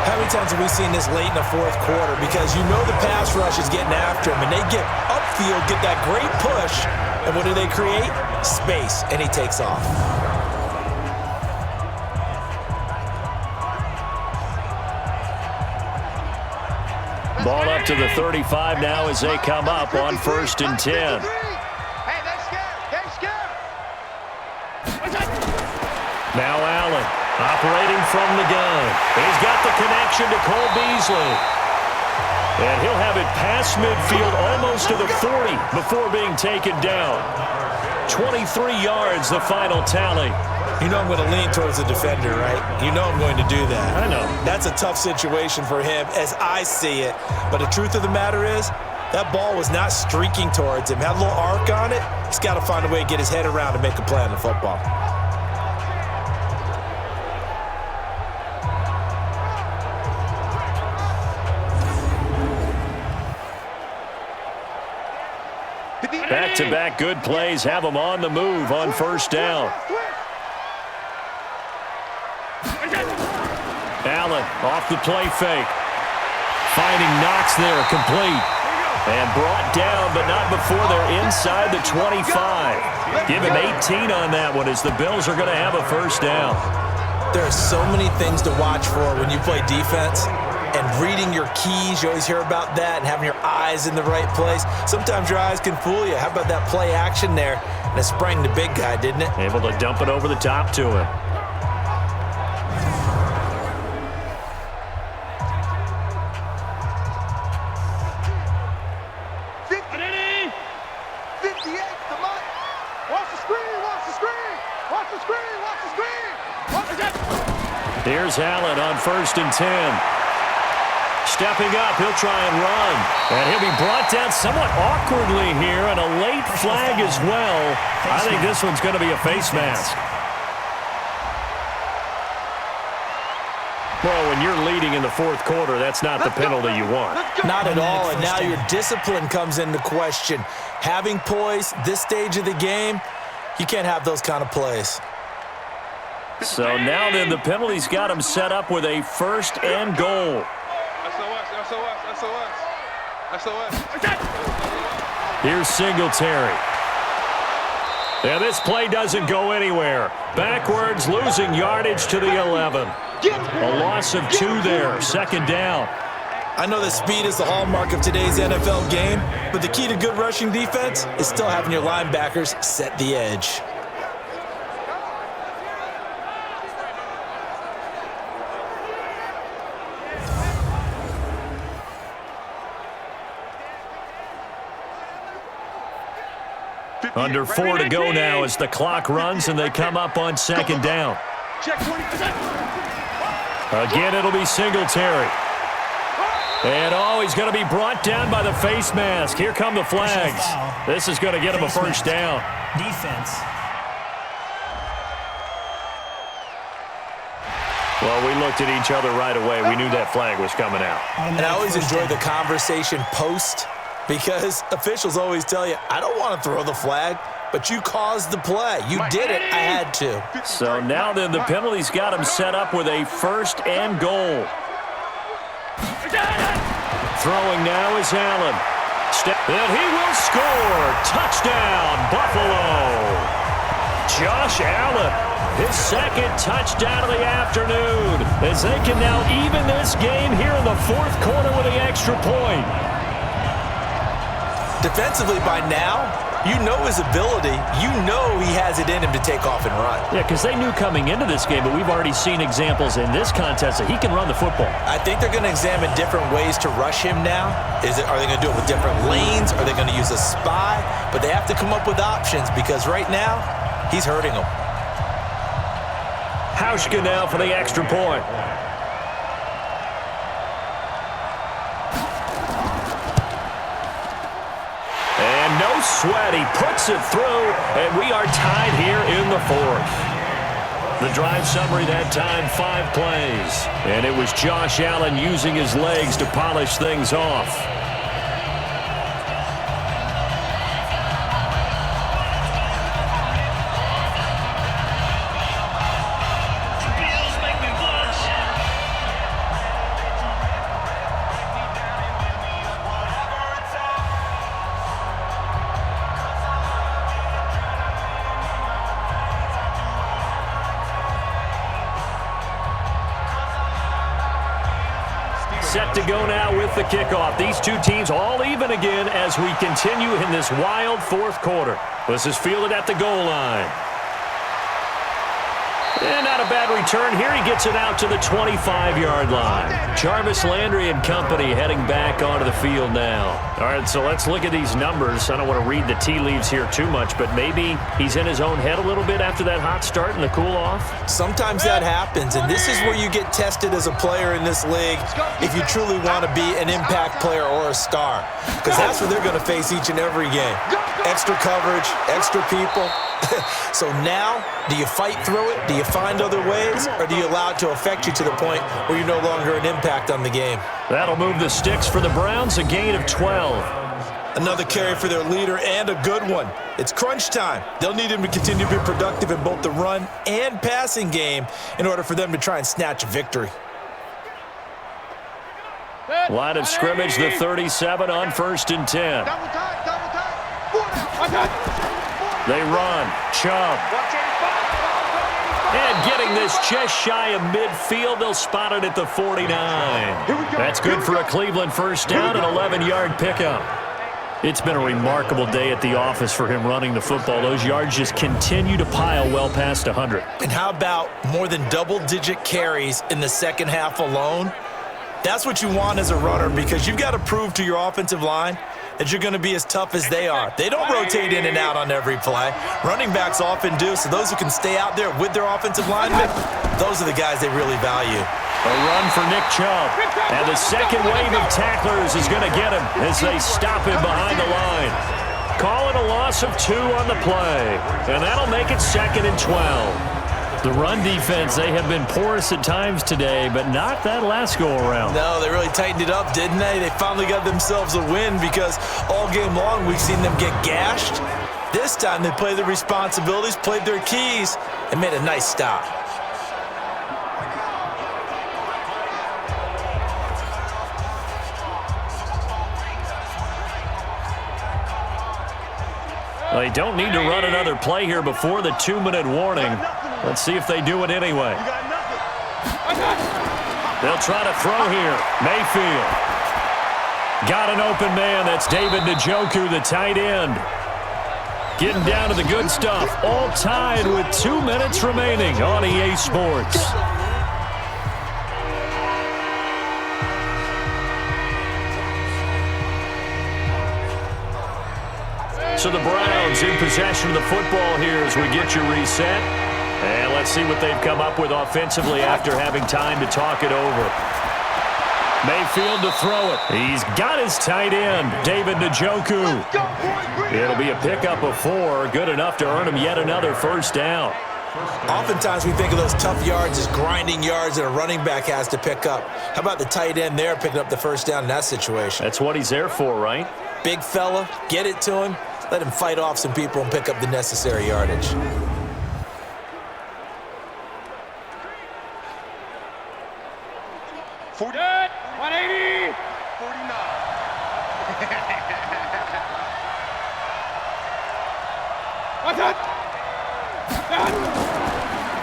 How many times have we seen this late in the 4th quarter? Because you know the pass rush is getting after him, and they get upfield, get that great push, and what do they create? Space, and he takes off. Ball up to the 35 now as they come up on 1st and 10. Now Allen operating from the gun. He's got the connection to Cole Beasley. And he'll have it past midfield almost to the 40 before being taken down. 23 yards, the final tally. You know I'm going to lean towards the defender, right? You know I'm going to do that. I know. That's a tough situation for him as I see it. But the truth of the matter is, that ball was not streaking towards him. Had a little arc on it. He's got to find a way to get his head around and make a play on the football. Back-to-back good plays have them on the move on 1st down. Allen off the play fake. Finding Knox there, complete. And brought down, but not before they're inside the 25. Give him 18 on that one as the Bills are going to have a 1st down. There are so many things to watch for when you play defense. And reading your keys, you always hear about that, and having your eyes in the right place. Sometimes your eyes can fool you. How about that play action there? And it sprang the big guy, didn't it? Able to dump it over the top to him. Here's Allen on 1st and 10. Stepping up, he'll try and run. And he'll be brought down somewhat awkwardly here, and a late flag as well. I think this one's going to be a face mask. Well, when you're leading in the 4th quarter, that's not the penalty you want. Not at all, and now your discipline comes into question. Having poise this stage of the game, you can't have those kind of plays. So now then, the penalty's got him set up with a 1st and goal. Here's Singletary. Yeah, this play doesn't go anywhere. Backwards, losing yardage to the 11. A loss of 2 there, 2nd down. I know that speed is the hallmark of today's NFL game, but the key to good rushing defense is still having your linebackers set the edge. Under 4 to go now as the clock runs and they come up on 2nd down. Again, it'll be Singletary. And he's going to be brought down by the face mask. Here come the flags. This is going to get him a 1st down. Defense. Well, we looked at each other right away. We knew that flag was coming out. And I always enjoy the conversation post because officials always tell you, I don't want to throw the flag, but you caused the play. You did it. I had to. So now then the penalty's got him set up with a 1st and goal. Throwing now is Allen. And he will score. Touchdown, Buffalo. Josh Allen, his 2nd touchdown of the afternoon, as they can now even this game here in the 4th quarter with the extra point. Defensively by now, you know his ability. You know he has it in him to take off and run. Yeah, because they knew coming into this game, but we've already seen examples in this contest that he can run the football. I think they're going to examine different ways to rush him now. Are they going to do it with different lanes? Are they going to use a spy? But they have to come up with options because right now, he's hurting them. Hauschka now for the extra point. And no sweat. He puts it through, and we are tied here in the 4th. The drive summary that time, 5 plays. And it was Josh Allen using his legs to polish things off. Set to go now with the kickoff. These two teams all even again as we continue in this wild 4th quarter. This is fielded at the goal line. And not a bad return here. He gets it out to the 25-yard line. Jarvis Landry and company heading back onto the field now. All right, so let's look at these numbers. I don't want to read the tea leaves here too much, but maybe he's in his own head a little bit after that hot start and the cool-off. Sometimes that happens, and this is where you get tested as a player in this league if you truly want to be an impact player or a star, because that's what they're going to face each and every game. Extra coverage, extra people. So now, do you fight through it? Do you find other ways? Or do you allow it to affect you to the point where you're no longer an impact on the game? That'll move the sticks for the Browns, a gain of 12. Another carry for their leader, and a good one. It's crunch time. They'll need him to continue to be productive in both the run and passing game in order for them to try and snatch a victory. Line of scrimmage, the 37 on 1st and 10. They run. Chubb. And getting this just shy of midfield. They'll spot it at the 49. That's good for a Cleveland 1st down, an 11-yard pickup. It's been a remarkable day at the office for him running the football. Those yards just continue to pile well past 100. And how about more than double-digit carries in the 2nd half alone? That's what you want as a runner because you've got to prove to your offensive line that you're going to be as tough as they are. They don't rotate in and out on every play. Running backs often do, so those who can stay out there with their offensive linemen, those are the guys they really value. A run for Nick Chubb. And the second wave of tacklers is going to get him as they stop him behind the line. Call it a loss of 2 on the play. And that'll make it 2nd and 12. The run defense, they have been porous at times today, but not that last go-around. No, they really tightened it up, didn't they? They finally got themselves a win because all game long we've seen them get gashed. This time they played their responsibilities, played their keys, and made a nice stop. They don't need to run another play here before the 2-minute warning. Let's see if they do it anyway. They'll try to throw here. Mayfield. Got an open man. That's David Njoku, the tight end. Getting down to the good stuff. All tied with 2 minutes remaining on EA Sports. So the Browns in possession of the football here as we get you reset. And let's see what they've come up with offensively after having time to talk it over. Mayfield to throw it. He's got his tight end, David Njoku. It'll be a pickup of 4, good enough to earn him yet another 1st down. Oftentimes we think of those tough yards as grinding yards that a running back has to pick up. How about the tight end there picking up the first down in that situation? That's what he's there for, right? Big fella, get it to him, let him fight off some people and pick up the necessary yardage. Forty. 180. 49. What's that?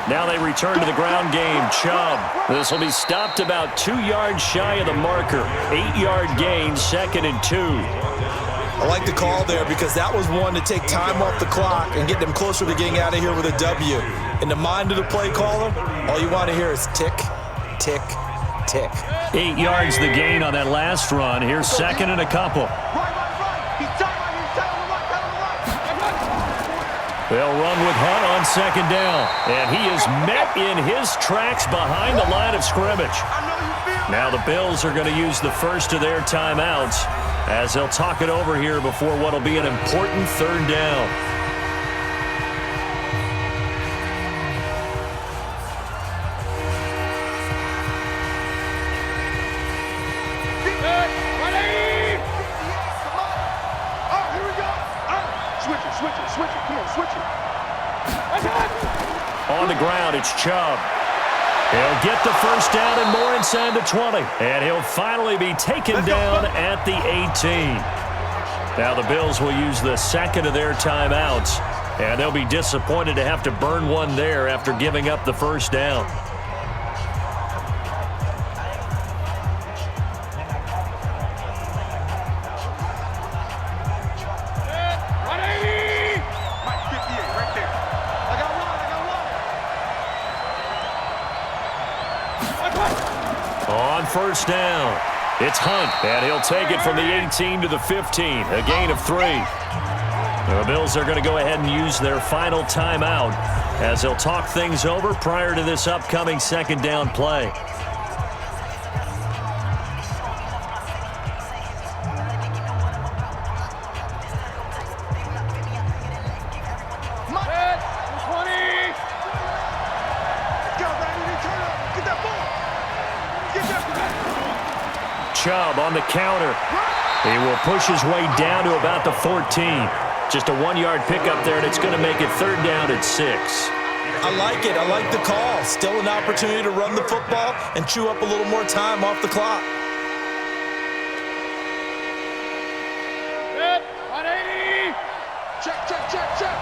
Now they return to the ground game. Chubb. This will be stopped about 2 yards shy of the marker. 8-yard gain, 2nd and 2. I like the call there because that was one to take time off the clock and get them closer to getting out of here with a W. In the mind of the play caller, all you want to hear is tick, tick, tick. 8 yards the gain on that last run. Here's 2nd and a couple. They'll run with Hunt on 2nd down. And he is met in his tracks behind the line of scrimmage. Now the Bills are going to use the first of their timeouts as they'll talk it over here before what will be an important 3rd down. On the ground, it's Chubb. He'll get the first down and more inside the 20. And he'll finally be taken down at the 18. Now the Bills will use the 2nd of their timeouts. And they'll be disappointed to have to burn one there after giving up the first down. On first down, it's Hunt, and he'll take it from the 18 to the 15, a gain of 3. The Bills are going to go ahead and use their final timeout as they'll talk things over prior to this upcoming 2nd down play. Chubb on the counter. He will push his way down to about the 14. Just a 1-yard pickup there, and it's going to make it 3rd down at 6. I like it. I like the call. Still an opportunity to run the football and chew up a little more time off the clock. Good. 180. Check, check, check, check.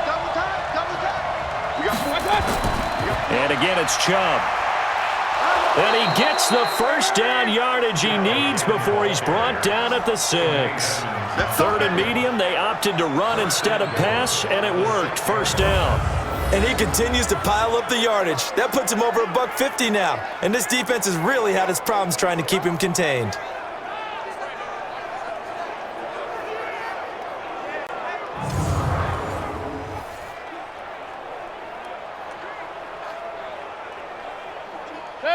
Double time, double time. We got 1. And again, it's Chubb. And he gets the first down yardage he needs before he's brought down at the 6. 3rd and medium, they opted to run instead of pass, and it worked. First down. And he continues to pile up the yardage. That puts him over $150 now. And this defense has really had its problems trying to keep him contained.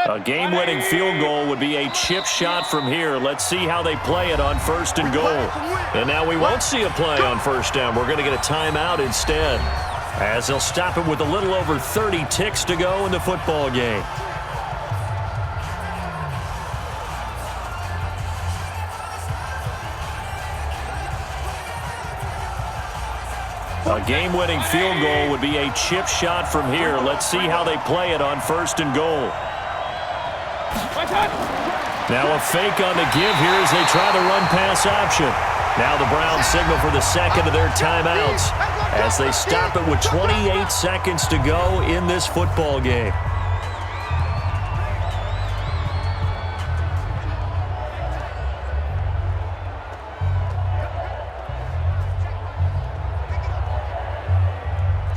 A game-winning field goal would be a chip shot from here. Let's see how they play it on 1st and goal. And now we won't see a play on first down. We're going to get a timeout instead, as they'll stop it with a little over 30 ticks to go in the football game. A game-winning field goal would be a chip shot from here. Let's see how they play it on 1st and goal. Now a fake on the give here as they try the run-pass option. Now the Browns signal for the 2nd of their timeouts as they stop it with 28 seconds to go in this football game.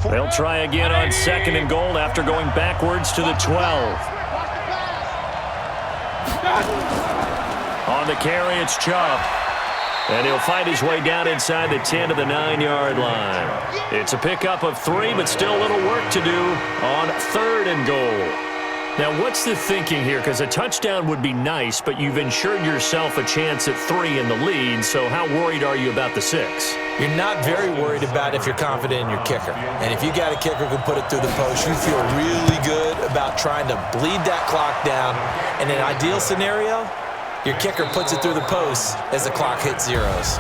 They'll try again on 2nd and goal after going backwards to the 12. On the carry, it's Chubb. And he'll find his way down inside the 10 to the 9-yard line. It's a pickup of 3, but still a little work to do on 3rd and goal. Now, what's the thinking here? Because a touchdown would be nice, but you've ensured yourself a chance at 3 in the lead, so how worried are you about the 6? You're not very worried about if you're confident in your kicker. And if you got a kicker who can put it through the post, you feel really good about trying to bleed that clock down. In an ideal scenario, your kicker puts it through the post as the clock hits zeros.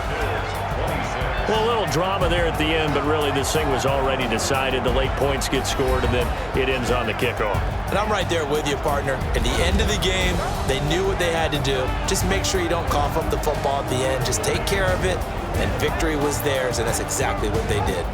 Well, a little drama there at the end, but really this thing was already decided. The late points get scored, and then it ends on the kickoff. And I'm right there with you, partner. At the end of the game, they knew what they had to do. Just make sure you don't cough up the football at the end. Just take care of it, and victory was theirs, and that's exactly what they did.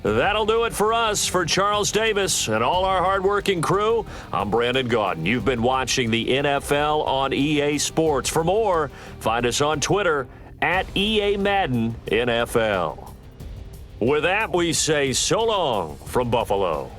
That'll do it for us. For Charles Davis and all our hardworking crew, I'm Brandon Gaudin. You've been watching the NFL on EA Sports. For more, find us on Twitter at EA Madden NFL. With that, we say so long from Buffalo.